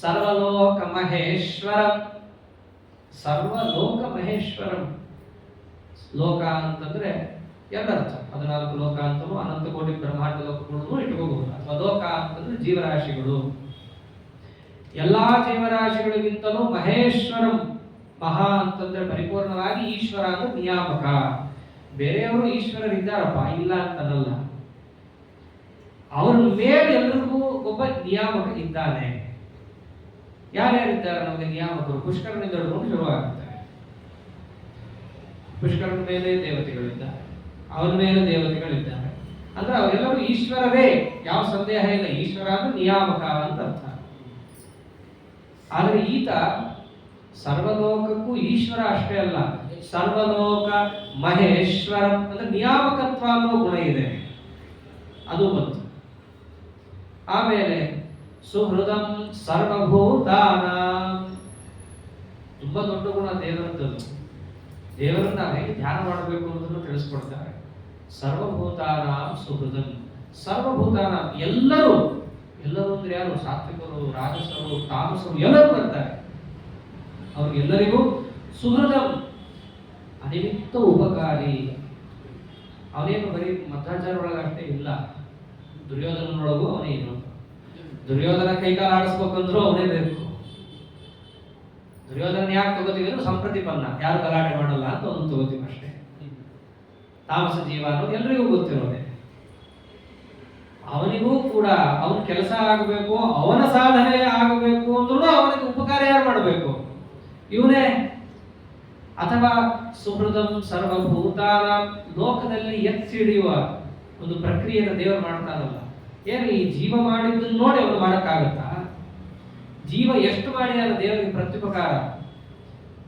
S1: ಸರ್ವಲೋಕ ಮಹೇಶ್ವರಂ. ಸರ್ವಲೋಕ ಮಹೇಶ್ವರಂ. ಲೋಕ ಅಂತಂದ್ರೆ ಎರಡರ್ಥ. 14 ಲೋಕ ಅಂತಲೂ ಅನಂತ ಕೋಟಿ ಬ್ರಹ್ಮಾಂಡ ಲೋಕಗಳನ್ನು ಇಟ್ಕೋಬಹುದು. ಅಥವಾ ಲೋಕ ಅಂತಂದ್ರೆ ಜೀವರಾಶಿಗಳು. ಎಲ್ಲಾ ಜೀವರಾಶಿಗಳಿಗಿಂತಲೂ ಮಹೇಶ್ವರಂ. ಮಹಾ ಅಂತಂದ್ರೆ ಪರಿಪೂರ್ಣವಾಗಿ, ಈಶ್ವರ ಅಂದ್ರೆ ನಿಯಾಮಕ. ಬೇರೆಯವರು ಈಶ್ವರರಿದ್ದಾರಪ್ಪ, ಇಲ್ಲ ಅಂತನಲ್ಲ. ಅವರ ಮೇಲೆ ಎಲ್ರಿಗೂ ಒಬ್ಬ ನಿಯಾಮಕ ಇದ್ದಾನೆ. ಯಾರ್ಯಾರಿದ್ದಾರೆ ನಮಗೆ ನಿಯಾಮಕರು? ಪುಷ್ಕರನಿಂದ ಹಿಡ್ಕೊಂಡು ಶುರುವಾಗುತ್ತಾರೆ. ಪುಷ್ಕರನ ಮೇಲೆ ದೇವತೆಗಳಿದ್ದಾರೆ, ಅವನ ಮೇಲೆ ದೇವತೆಗಳಿದ್ದಾರೆ. ಅಂದ್ರೆ ಅವರೆಲ್ಲರೂ ಈಶ್ವರರೇ, ಯಾವ ಸಂದೇಹ ಇಲ್ಲ. ಈಶ್ವರ ಅಂದ್ರೆ ನಿಯಾಮಕ ಅಂತ ಅರ್ಥ. ಆದ್ರೆ ಈತ ಸರ್ವಲೋಕಕ್ಕೂ ಈಶ್ವರ ಅಷ್ಟೇ ಅಲ್ಲ, ಸರ್ವಲೋಕ ಮಹೇಶ್ವರ ಅಂದ್ರೆ ನಿಯಾಮಕತ್ವ ಅನ್ನೋ ಗುಣ ಇದೆ, ಅದು ಬಂತು. ಆಮೇಲೆ ಸುಹೃದಂ ಸರ್ವಭೂತಾನ. ತುಂಬಾ ದೊಡ್ಡ ಗುಣ ದೇವರದ್ದು. ದೇವರನ್ನ ಹೇಗೆ ಧ್ಯಾನ ಮಾಡಬೇಕು ಅನ್ನೋದನ್ನು ತಿಳಿಸ್ಕೊಡ್ತಾರೆ. ಸರ್ವಭೂತಾನಾಂ ಸುಹೃದಂ. ಸರ್ವಭೂತಾನ ಎಲ್ಲರೂ, ಎಲ್ಲರೂ ಅಂದ್ರೆ ಯಾರು? ಸಾತ್ವಿಕರು, ರಾಜಸರು, ತಾಮಸರು ಎಲ್ಲರೂ ಬರ್ತಾರೆ. ಅವ್ರಿಗೆಲ್ಲರಿಗೂ ಸುಹೃದಂ, ಅನಿಮಿತ್ತ ಉಪಕಾರಿ. ಅವನೇನು ಬರೀ ಮಧ್ವಾಚಾರ್ಯ ಒಳಗೆ ಅಷ್ಟೇ ಇಲ್ಲ, ದುರ್ಯೋಧನನೊಳಗೂ ಅವನೇ ಇರೋದು. ದುರ್ಯೋಧನ ಕೈಕಾಲ ಆಡಿಸ್ಬೇಕಂದ್ರೂ ಅವನೇ ಬೇಕು. ದುರ್ಯೋಧನ ಯಾಕೆ ತಗೋತೀವಿ ಅಂದ್ರೆ ಸಂಪ್ರತಿಪನ್ನ, ಯಾರು ಗಲಾಟೆ ಮಾಡಲ್ಲ ಅಂತ ಅವನು ತಗೋತೀವಿ ಅಷ್ಟೇ. ತಾಮಸ ಜೀವ ಅನ್ನೋದು ಎಲ್ರಿಗೂ ಗೊತ್ತಿರೋದೆ. ಅವನಿಗೂ ಕೂಡ ಅವನ ಕೆಲಸ ಆಗಬೇಕು, ಅವನ ಸಾಧನೆ ಆಗಬೇಕು ಅಂದ್ರೂ ಅವನಿಗೆ ಉಪಕಾರ ಯಾರು ಮಾಡಬೇಕು? ಇವನೇ. ಅಥವಾ ಸುಹೃದಂ ಸರ್ವಭೂತಾನ, ಲೋಕದಲ್ಲಿ ಎತ್ತಿ ಹಿಡಿಯುವ ಒಂದು ಪ್ರಕ್ರಿಯೆಯನ್ನು ದೇವರು ಮಾಡ್ತಾನಲ್ಲ. ಏನು ಈ ಜೀವ ಮಾಡಿದ್ದನ್ನು ನೋಡಿ ಅವನು ಮಾಡಕ್ಕಾಗತ್ತಾ? ಜೀವ ಎಷ್ಟು ಮಾಡಿದಾರ ದೇವರಿಗೆ ಪ್ರತ್ಯುಪಕಾರ?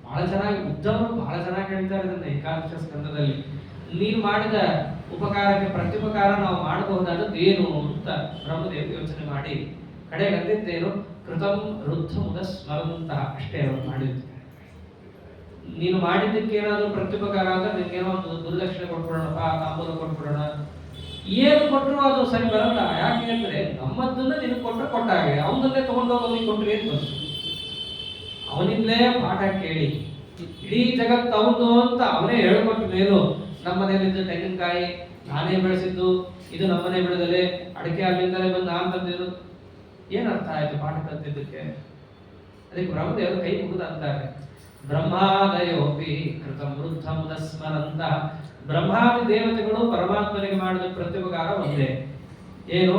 S1: ಬಹಳ ಚೆನ್ನಾಗಿ ಉದ್ದವರು ಬಹಳ ಚೆನ್ನಾಗಿ ಹೇಳ್ತಾರೆ ಇದನ್ನ ಏಕಾದಶ ಸ್ಕಂದದಲ್ಲಿ. ನೀನು ಮಾಡಿದ ಉಪಕಾರಕ್ಕೆ ಪ್ರತ್ಯುಪಕಾರ ನಾವು ಮಾಡಬಹುದಾದದ್ದು ಏನು ಅಂತ ಬ್ರಹ್ಮದೇವ್ ಯೋಚನೆ ಮಾಡಿ ಕಡೆಗೆ ಅಂದಿದ್ದೇನು? ಕೃತಂ ವೃದ್ಧ ಮುದ ಸ್ಮರಂತ, ಅಷ್ಟೇ ಅವರು ಮಾಡಿದ್ದು. ನೀನು ಮಾಡಿದ್ದಕ್ಕೆ ಏನಾದರೂ ಪ್ರತ್ಯುಪಕಾರ ಆದ್ರೆ ನಿನ್ಗೇನೋ ಒಂದು ಗುರುದಕ್ಷಿಣೆ ಕೊಟ್ಬಿಡೋಣಪ್ಪ, ತಾಂಬೂಲ ಕೊಟ್ಬಿಡೋಣ, ಏನು ಕೊಟ್ಟರು ಅದು ಸರಿ ಬರಲ್ಲ. ಯಾಕೆ ಅಂದ್ರೆ ನಮ್ಮದನ್ನ ನಿನಗೆ ಕೊಟ್ಟರೆ ಕೊಟ್ಟಾಗೆ, ಅವನನ್ನೇ ತಗೊಂಡೋಗಿ ಕೊಟ್ಟರೆ ಏನ್ ಬಂತು? ಅವನಿಂದಲೇ ಪಾಠ ಕೇಳಿ ಇಡೀ ಜಗತ್ತು ಅವನು ಅಂತ ಅವನೇ ಹೇಳ್ಕೊಟ್ಟ ಮೇಲೂ ನಮ್ಮನೇಲಿದ್ದ ತೆಂಗಿನಕಾಯಿ ನಾನೇ ಬೆಳೆಸಿದ್ದು, ಇದು ನಮ್ಮನೆ ಬೆಳೆದಲೆ, ಅಡಿಕೆ ಅಲ್ಲಿಂದಲೇ ಬಂದು ನಾನು ತಂದಿದ್ದು, ಏನ್ ಅರ್ಥ ಆಯ್ತು ಪಾಠ ಕಲ್ತಿದ್ದಕ್ಕೆ? ಅದಕ್ಕೆ ಬ್ರಹ್ಮದೇವರು ಕೈ ಮುಗಿದ ಅಂತಾರೆ, ಬ್ರಹ್ಮಾದಯೋಪಿ ಕೃತಂ ವೃದ್ಧ ಮುದ ಸ್ಮರಂತ. ಬ್ರಹ್ಮಾದಿ ದೇವತೆಗಳು ಪರಮಾತ್ಮನಿಗೆ ಮಾಡಿದ ಪ್ರತ್ಯುಪಕಾರ ಒಂದೇ. ಏನು?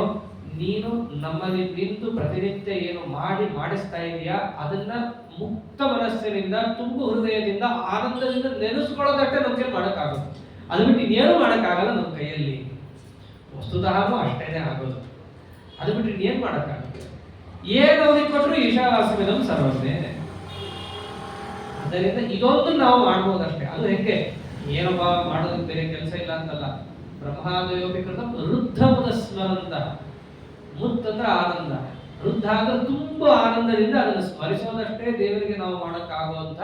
S1: ನೀನು ನಮ್ಮಲ್ಲಿ ನಿಂತು ಪ್ರತಿನಿತ್ಯ ಏನು ಮಾಡಿಸ್ತಾ ಇದೆಯಾ ಅದನ್ನ ಮುಕ್ತ ಮನಸ್ಸಿನಿಂದ, ತುಂಬು ಹೃದಯದಿಂದ, ಆನಂದದಿಂದ ನೆನೆಸ್ಕೊಳ್ಳೋದಷ್ಟೇ ನಮ್ಮ ಕೈಯಲ್ಲಿ ಮಾಡೋಕ್ಕಾಗುತ್ತೆ. ಅದು ಬಿಟ್ಟು ಇನ್ನೇನು ಮಾಡೋಕ್ಕಾಗಲ್ಲ ನಮ್ಮ ಕೈಯಲ್ಲಿ. ವಸ್ತುತಃ ಅಷ್ಟೇನೆ ಆಗೋದು. ಅದು ಬಿಟ್ಟು ಇನ್ನೇನು ಮಾಡೋಕ್ಕಾಗುತ್ತೆ? ಏನು ಅವನಿಗೆ ಕೊಟ್ಟರು ಈಶಾವಾಸ್ಯಮಿದಂ ಸರ್ವಸ್ಯ. ಅದರಿಂದ ಇದೊಂದು ನಾವು ಮಾಡ್ಬೋದಷ್ಟೇ. ಅದು ಹೆಂಗೆ? ಏನಪ್ಪ ಮಾಡೋದಕ್ಕೆ ಬೇರೆ ಕೆಲಸ ಇಲ್ಲ ಅಂತಲ್ಲ. ಬ್ರಹ್ಮಾದಯೋಪಿ ಕೃತ ವೃದ್ಧ ಮುದ ಸ್ಮರಂತ. ಮುತ್ತಂದ್ರೆ ಆನಂದ, ವೃದ್ಧ ಅಂದ್ರೆ ತುಂಬಾ ಆನಂದದಿಂದ ಅದನ್ನು ಸ್ಮರಿಸೋದಷ್ಟೇ ದೇವರಿಗೆ ನಾವು ಮಾಡೋಕ್ಕಾಗುವಂತ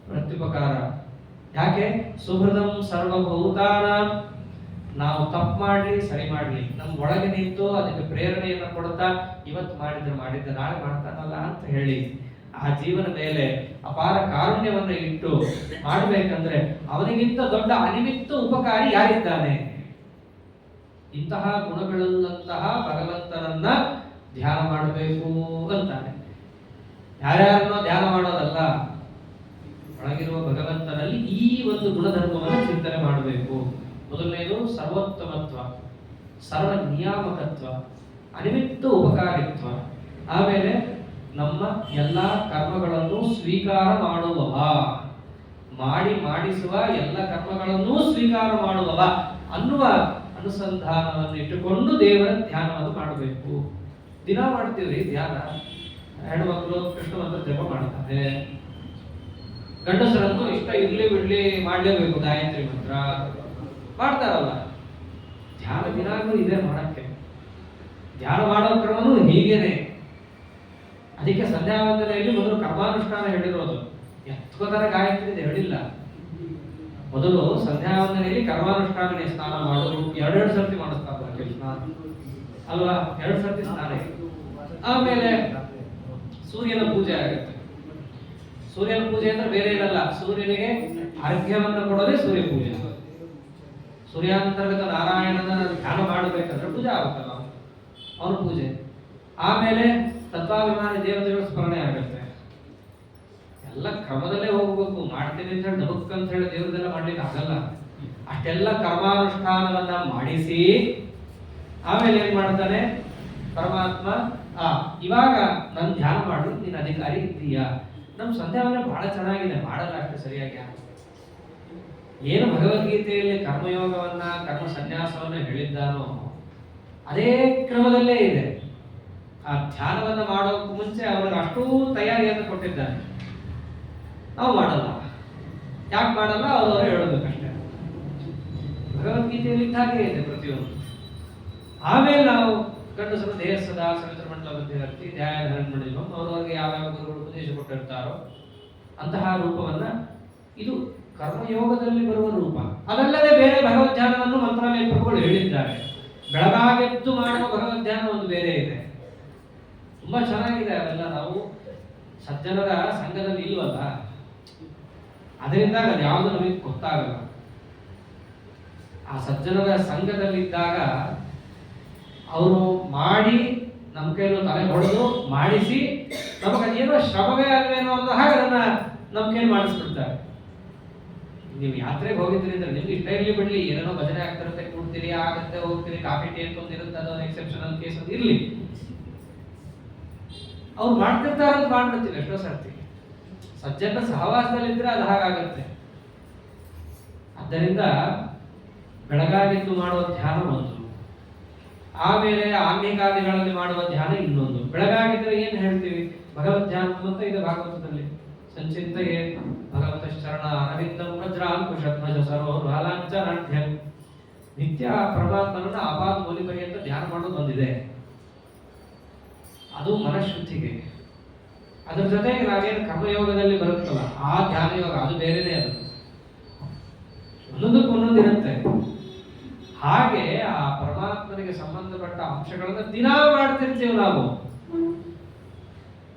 S1: ಪ್ರತ್ಯುಪಕಾರ. ಯಾಕೆ? ಸುಹೃದಂ ಸರ್ವಭೂತಾನ. ನಾವು ತಪ್ಪು ಮಾಡ್ಲಿ ಸರಿ ಮಾಡ್ಲಿ, ನಮ್ಮ ಒಳಗೆ ನಿಂತು ಅದಕ್ಕೆ ಪ್ರೇರಣೆಯನ್ನು ಕೊಡ್ತಾ ಇವತ್ತು ಮಾಡಿದ್ರೆ ನಾಳೆ ಮಾಡ್ತಾನಲ್ಲ ಅಂತ ಹೇಳಿ ಆ ಜೀವನ ಮೇಲೆ ಅಪಾರ ಕಾರುಣ್ಯವನ್ನು ಇಟ್ಟು ಮಾಡಬೇಕಂದ್ರೆ ಅವನಿಗಿಂತ ದೊಡ್ಡ ಅನಿಮಿತ್ತ ಉಪಕಾರಿ ಯಾರಿದ್ದಾನೆ? ಇಂತಹ ಗುಣಗಳುಳ್ಳಂತಹ ಭಗವಂತನನ್ನ ಧ್ಯಾನ ಮಾಡಬೇಕು ಅಂತಾನೆ. ಯಾರ್ಯಾರನ್ನೋ ಧ್ಯಾನ ಮಾಡೋದಲ್ಲ, ಒಳಗಿರುವ ಭಗವಂತನಲ್ಲಿ ಈ ಒಂದು ಗುಣಧರ್ಮವನ್ನು ಚಿಂತನೆ ಮಾಡಬೇಕು. ಮೊದಲನೇದು ಸರ್ವೋತ್ತಮತ್ವ, ಸರ್ವ ನಿಯಾಮಕತ್ವ, ಅನಿಮಿತ್ತ ಉಪಕಾರಿತ್ವ. ಆಮೇಲೆ ನಮ್ಮ ಎಲ್ಲಾ ಕರ್ಮಗಳನ್ನು ಸ್ವೀಕಾರ ಮಾಡುವವ, ಮಾಡಿಸುವ ಎಲ್ಲ ಕರ್ಮಗಳನ್ನು ಸ್ವೀಕಾರ ಮಾಡುವವ ಅನ್ನುವ ಅನುಸಂಧಾನವನ್ನು ಇಟ್ಟುಕೊಂಡು ದೇವರ ಧ್ಯಾನವನ್ನು ಮಾಡಬೇಕು. ದಿನ ಮಾಡ್ತೀವ್ರಿ ಧ್ಯಾನ. ಹೆಣ್ಮಕ್ಳು ಕೃಷ್ಣ ಮಂತ್ರ ಜಪ ಮಾಡ್ತಾರೆ, ಗಂಡಸರಂತೂ ಇಷ್ಟ ಇರ್ಲಿ ಬಿಡ್ಲಿ ಮಾಡ್ಲೇಬೇಕು, ಗಾಯತ್ರಿ ಮಂತ್ರ ಮಾಡ್ತಾರಲ್ಲ. ಧ್ಯಾನ ದಿನಾಗ್ಲೂ ಇದೆ ಮಾಡಕ್ಕೆ. ಧ್ಯಾನ ಮಾಡೋ ಕ್ರಮನೂ ಹೀಗೇನೆ. ಅದಕ್ಕೆ ಸಂಧ್ಯಾ ವಂದನೆಯಲ್ಲಿ ಮೊದಲು ಕರ್ಮಾನುಷ್ಠಾನ ಹೇಳಿರೋದು, ಎತ್ಕೋತರ ಗಾಯತ್ರಿ ಹೇಳಿಲ್ಲ. ಮೊದಲು ಸಂಧ್ಯಾ ವಂದನೆಯಲ್ಲಿ ಕರ್ಮಾನುಷ್ಠಾನ, ಸ್ನಾನ ಮಾಡೋದು ಎರಡೆರಡು ಸರ್ತಿ ಮಾಡಿಸ್ತಾರೆ ಸ್ನಾನ ಅಲ್ವಾ, 2 ಸರ್ತಿ ಸ್ನಾನ. ಆಮೇಲೆ ಸೂರ್ಯನ ಪೂಜೆ ಆಗುತ್ತೆ. ಸೂರ್ಯನ ಪೂಜೆ ಅಂದ್ರೆ ಬೇರೆ ಇರಲ್ಲ, ಸೂರ್ಯನಿಗೆ ಅರ್ಘ್ಯವನ್ನು ಕೊಡೋದೇ ಸೂರ್ಯ ಪೂಜೆ. ಸೂರ್ಯಾಂತರ್ಗತ ನಾರಾಯಣನ ಧ್ಯಾನ ಮಾಡಬೇಕಂದ್ರೆ ಪೂಜೆ ಆಗುತ್ತಲ್ಲ, ಅವನ ಪೂಜೆ. ಆಮೇಲೆ ತತ್ವಾಭಿಮಾನಿ ದೇವತೆಗಳ ಸ್ಮರಣೆ ಆಗುತ್ತೆ. ಎಲ್ಲ ಕ್ರಮದಲ್ಲೇ ಹೋಗ್ಬೇಕು. ಮಾಡ್ತೀನಿ ಅಂತ ಹೇಳಿ ಡಬಕ್ ಅಂತ ಹೇಳಿ ದೇವರದೆಲ್ಲ ಮಾಡ್ಲಿಕ್ಕೆ ಆಗಲ್ಲ. ಅಷ್ಟೆಲ್ಲ ಕರ್ಮಾನುಷ್ಠಾನವನ್ನ ಮಾಡಿಸಿ ಆಮೇಲೆ ಏನ್ ಮಾಡ್ತಾನೆ ಪರಮಾತ್ಮ, ಇವಾಗ ನನ್ ಧ್ಯಾನ ಮಾಡು, ನೀನ್ ಅಧಿಕಾರಿ ಇದ್ದೀಯಾ. ನಮ್ ಸಂಧ್ಯಾವನ್ನ ಬಹಳ ಚೆನ್ನಾಗಿದೆ, ಮಾಡಲ್ಲ ಅಷ್ಟು ಸರಿಯಾಗಿ. ಏನು ಭಗವದ್ಗೀತೆಯಲ್ಲಿ ಕರ್ಮಯೋಗವನ್ನ, ಕರ್ಮ ಸನ್ಯಾಸವನ್ನ ಹೇಳಿದ್ದಾನೋ ಅದೇ ಕ್ರಮದಲ್ಲೇ ಇದೆ. ಆ ಧ್ಯಾನವನ್ನ ಮಾಡೋಕ್ಕೂ ಮುಂಚೆ ಅವರಿಗೆ ಅಷ್ಟೂ ತಯಾರಿಯನ್ನು ಕೊಟ್ಟಿದ್ದಾನೆ. ನಾವು ಮಾಡಲ್ಲ. ಯಾಕೆ ಮಾಡಲ್ಲ? ಅವರು ಹೇಳಬೇಕಷ್ಟೇ. ಭಗವದ್ಗೀತೆಯಲ್ಲಿ ಹಾಗೆ ಇದೆ ಪ್ರತಿಯೊಂದು. ಆಮೇಲೆ ನಾವು ಗಂಡಸರು ದೇಹ ಸದಾ ಸವಿತ್ರ ಮಂಡಲ ಮಧ್ಯವರ್ತಿ ಧ್ಯಾನ ಅವ್ರವ್ರಿಗೆ ಯಾವ್ಯಾವ ಗುರುಗಳು ಉಪದೇಶ ಕೊಟ್ಟಿರ್ತಾರೋ ಅಂತಹ ರೂಪವನ್ನ, ಇದು ಕರ್ಮಯೋಗದಲ್ಲಿ ಬರುವ ರೂಪ. ಅದಲ್ಲದೆ ಬೇರೆ ಭಗವದ್ಧ್ಯಾನವನ್ನು ಮಂತ್ರಾಲಯ ಪ್ರಭುಗಳು ಹೇಳಿದ್ದಾರೆ. ಬೆಳಗಾಗೆದ್ದು ಮಾಡುವ ಭಗವದ್ಧ್ಯಾನ ಒಂದು ಬೇರೆ ಇದೆ, ತುಂಬಾ ಚೆನ್ನಾಗಿದೆ. ಅವೆಲ್ಲ ನಾವು ಸಜ್ಜನರ ಸಂಘದಲ್ಲಿ ಇಲ್ವಲ್ಲ, ಅದರಿಂದ ಅದು ಯಾವುದು ನಮಗೆ ಗೊತ್ತಾಗಲ್ಲ. ಆ ಸಜ್ಜನರ ಸಂಘದಲ್ಲಿದ್ದಾಗ ಅವರು ಮಾಡಿ ನಮ್ಮ ಕೈಲೂ ತಲೆ ಹೊಡೆದು ಮಾಡಿಸಿ ನಮಗೆ ಅದೇನೋ ಶ್ರಮವೇ ಅಲ್ವೇನೋ ಅನ್ನೋ ಹಾಗೆ ಅದನ್ನ ನಮ್ಮ ಕೈಲಿ ಮಾಡಿಸ್ಬಿಡ್ತಾರೆ. ನೀವು ಯಾತ್ರೆಗೆ ಹೋಗಿದ್ರಿ ಅಂದ್ರೆ ನಿಮ್ಗೆ ಇಷ್ಟ ಇರಲಿ ಬಿಡ್ಲಿ, ಏನೇನೋ ಭಜನೆ ಆಗ್ತಿರುತ್ತೆ, ಕೂಡ್ತೀರಿ, ಆಗತ್ತೆ, ಹೋಗ್ತೀರಿ, ಕಾಫಿ ಟೀ ಅಂತ ಒಂದು ಇರುತ್ತೆ, ಅದೊಂದು ಎಕ್ಸೆಪ್ಷನಲ್ ಕೇಸ್ ಅದು ಇರಲಿ. ಅವ್ರು ಮಾಡ್ತಿರ್ತಾರೆ ಅಂತ ಮಾಡ್ಬಿಡ್ತೀವಿ ಎಷ್ಟೋ ಸರ್ತಿ. ಸಜ್ಜನ ಸಹವಾಸದಲ್ಲಿದ್ರೆ ಅದು ಹಾಗಾಗತ್ತೆ. ಆದ್ದರಿಂದ ಬೆಳಗಾಗಿದ್ದು ಮಾಡುವ ಧ್ಯಾನ ಒಂದು, ಆಮೇಲೆ ಆನ್ಮೀಕಾದಿಗಳಲ್ಲಿ ಮಾಡುವ ಧ್ಯಾನ ಇನ್ನೊಂದು. ಬೆಳಗಾಗಿದ್ರೆ ಏನ್ ಹೇಳ್ತೀವಿ? ಭಗವದ್ ಧ್ಯಾನ ಅಂತ ಇದೆ ಭಾಗವತದಲ್ಲಿ. ಸಂಚಿಂತೆಯೇ ಭಗವತ ಶರಣ ಅರವಿಂದಂ ವಜ್ರಾಂಕುಶಧ್ವಜ ಸರೋರ್ವಾಲಾಂಚನಾಢ್ಯಂ. ನಿತ್ಯ ಪರಮಾತ್ಮನನ್ನ ಆಪಾದ ಮೂಲಿ ಪರ್ಯಂತ ಧ್ಯಾನ ಮಾಡೋದು ಒಂದಿದೆ, ಅದು ಮನಃಶುದ್ಧಿಗೆ. ಅದ್ರ ಜೊತೆಗೆ ನಾವೇನು ಕರ್ಮಯೋಗದಲ್ಲಿ ಬರುತ್ತಲ್ಲ ಆ ಧ್ಯಾನ ಯೋಗ, ಅದು ಬೇರೆನೇ. ಅದು ಒಂದೊಂದಕ್ಕೂ ಒಂದೊಂದಿರುತ್ತೆ. ಹಾಗೆ ಆ ಪರಮಾತ್ಮನಿಗೆ ಸಂಬಂಧಪಟ್ಟ ಅಂಶಗಳನ್ನ ದಿನಾ ಮಾಡ್ತಿರ್ತೀವಿ ನಾವು.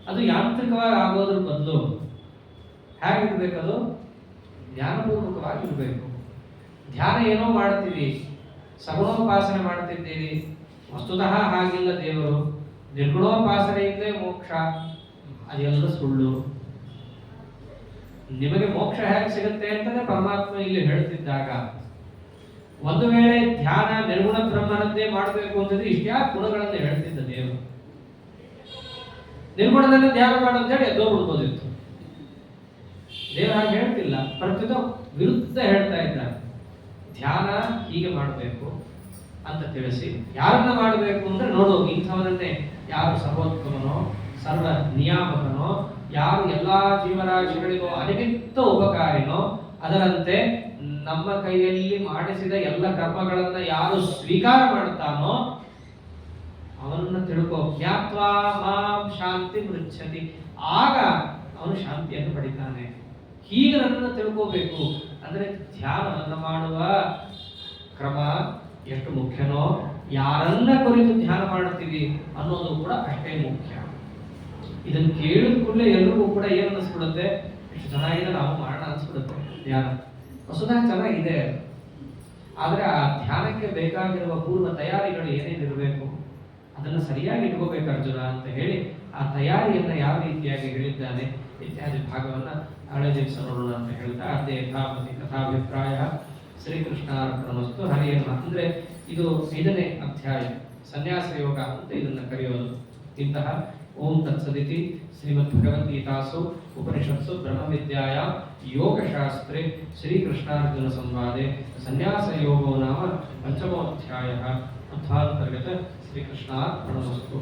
S1: ಅದು ಯಾಂತ್ರಿಕವಾಗಿ ಆಗೋದ್ರ ಬದಲು ಹೇಗಿರ್ಬೇಕು? ಅದು ಧ್ಯಾನಪೂರ್ವಕವಾಗಿರ್ಬೇಕು. ಧ್ಯಾನ ಏನೋ ಮಾಡ್ತೀವಿ, ಸಗುಣೋಪಾಸನೆ ಮಾಡ್ತಿದ್ದೀರಿ, ವಸ್ತುತಃ ಹಾಗಿಲ್ಲ ದೇವರು. ನಿರ್ಗುಣೋಪಾಸನೆಯಿಂದಲೇ ಮೋಕ್ಷ, ಅದೆಲ್ಲ ಸುಳ್ಳು. ನಿಮಗೆ ಮೋಕ್ಷ ಹೇಗೆ ಸಿಗುತ್ತೆ ಅಂತಾನೆ ಪರಮಾತ್ಮ ಇಲ್ಲಿ ಹೇಳ್ತಿದ್ದಾಗ, ಒಂದು ವೇಳೆ ಧ್ಯಾನ ನಿರ್ಗುಣ ಬ್ರಹ್ಮನದ್ದೇ ಮಾಡಬೇಕು ಅಂತಂದ್ರೆ ಇಷ್ಟ್ಯಾಕೆ ಗುಣಗಳನ್ನು ಹೇಳ್ತಿದ್ದ ದೇವರು. ನಿರ್ಗುಣದಲ್ಲಿ ಧ್ಯಾನ ಮಾಡೋದು ಹೇಳಿ ಎದ್ದೋ ಬಿಡ್ಬೋದಿತ್ತು. ದೇವರು ಹಾಗೆ ಹೇಳ್ತಿಲ್ಲ, ಪ್ರತಿಯೊಂದು ವಿರುದ್ಧ ಹೇಳ್ತಾ ಇದ್ದಾರೆ. ಧ್ಯಾನ ಹೀಗೆ ಮಾಡಬೇಕು ಅಂತ ತಿಳಿಸಿ, ಯಾರನ್ನ ಮಾಡಬೇಕು ಅಂದ್ರೆ ನೋಡು, ಇಂಥವನನ್ನೇ ಯಾರು ಸರ್ವೋತ್ತಮನೋ ಸರ್ವ ನಿಯಾಮಕನೋ, ಯಾರು ಎಲ್ಲಾ ಜೀವರಾಶಿಗಳಿಗೂ ಅನಿಮಿತ್ತ ಉಪಕಾರಿನೋ, ಅದರಂತೆ ನಮ್ಮ ಕೈಯಲ್ಲಿ ಮಾಡಿಸಿದ ಎಲ್ಲ ಕರ್ಮಗಳನ್ನ ಯಾರು ಸ್ವೀಕಾರ ಮಾಡ್ತಾನೋ ಅವನನ್ನ ತಿಳ್ಕೋ. ಜ್ಞಾತ್ವಾ ಮಾಂ ಶಾಂತಿ ಮೃಚ್ಛತಿ, ಆಗ ಅವನು ಶಾಂತಿಯನ್ನು ಪಡಿತಾನೆ. ಹೀಗೆ ನನ್ನನ್ನು ತಿಳ್ಕೋಬೇಕು. ಅಂದ್ರೆ ಧ್ಯಾನವನ್ನು ಮಾಡುವ ಕ್ರಮ ಎಷ್ಟು ಮುಖ್ಯನೋ, ಯಾರನ್ನ ಕುರಿತು ಧ್ಯಾನ ಮಾಡ್ತೀವಿ ಅನ್ನೋದು ಕೂಡ ಅಷ್ಟೇ ಮುಖ್ಯ. ಇದನ್ನು ಕೇಳಿದ ಕೂಡಲೇ ಎಲ್ರಿಗೂ ಕೂಡ ಏನ್ ಅನಿಸ್ಬಿಡುತ್ತೆ? ಎಷ್ಟು ಚೆನ್ನಾಗಿದೆ, ನಾವು ಮಾಡೋಣ ಅನ್ಸ್ಬಿಡುತ್ತೆ ಧ್ಯಾನ. ವಸುಧಾ ಚೆನ್ನಾಗಿದೆ, ಆದ್ರೆ ಆ ಧ್ಯಾನಕ್ಕೆ ಬೇಕಾಗಿರುವ ಪೂರ್ವ ತಯಾರಿಗಳು ಏನೇನಿರಬೇಕು ಅದನ್ನು ಸರಿಯಾಗಿ ಇಟ್ಕೋಬೇಕು ಅರ್ಜುನ ಅಂತ ಹೇಳಿ ಆ ತಯಾರಿಯನ್ನ ಯಾವ ರೀತಿಯಾಗಿ ಹೇಳಿದ್ದಾನೆ ಇತ್ಯಾದಿ ಭಾಗವನ್ನ ನಾಳೆ ದಿವಸ ನೋಡೋಣ ಅಂತ ಹೇಳ್ತಾ, ಅದೇ ಯಥಾಮತಿ ಕಥಾಭಿಪ್ರಾಯ ಶ್ರೀಕೃಷ್ಣಾರ್ಪಣಮಸ್ತು. ಹರಿಯನ್ನ ಅಂದ್ರೆ ಇದು 5ನೇ ಅಧ್ಯಾಯ, ಸನ್ಯಾಸ ಯೋಗ ಅಂತ ಇದನ್ನ ಕರೆಯೋದು. ಇಂತಹ ಓಂ ತತ್ಸದಿತಿ ಶ್ರೀಮದ್ ಭಗವದ್ಗೀತಾಸು ಉಪನಿಷತ್ಸು ಬ್ರಹ್ಮವಿದ್ಯಾಯ ಯೋಗಶಾಸ್ತ್ರೆ ಶ್ರೀಕೃಷ್ಣಾರ್ಜುನ ಸಂವಾದೆ ಸನ್ಯಾಸ ಯೋಗೋ ನಾಮ 5ಮೋಧ್ಯಾಯ. ಅರ್ಥಾಂತರ್ಗತ ಶ್ರೀಕೃಷ್ಣಾರ್ಪಣಮಸ್ತು.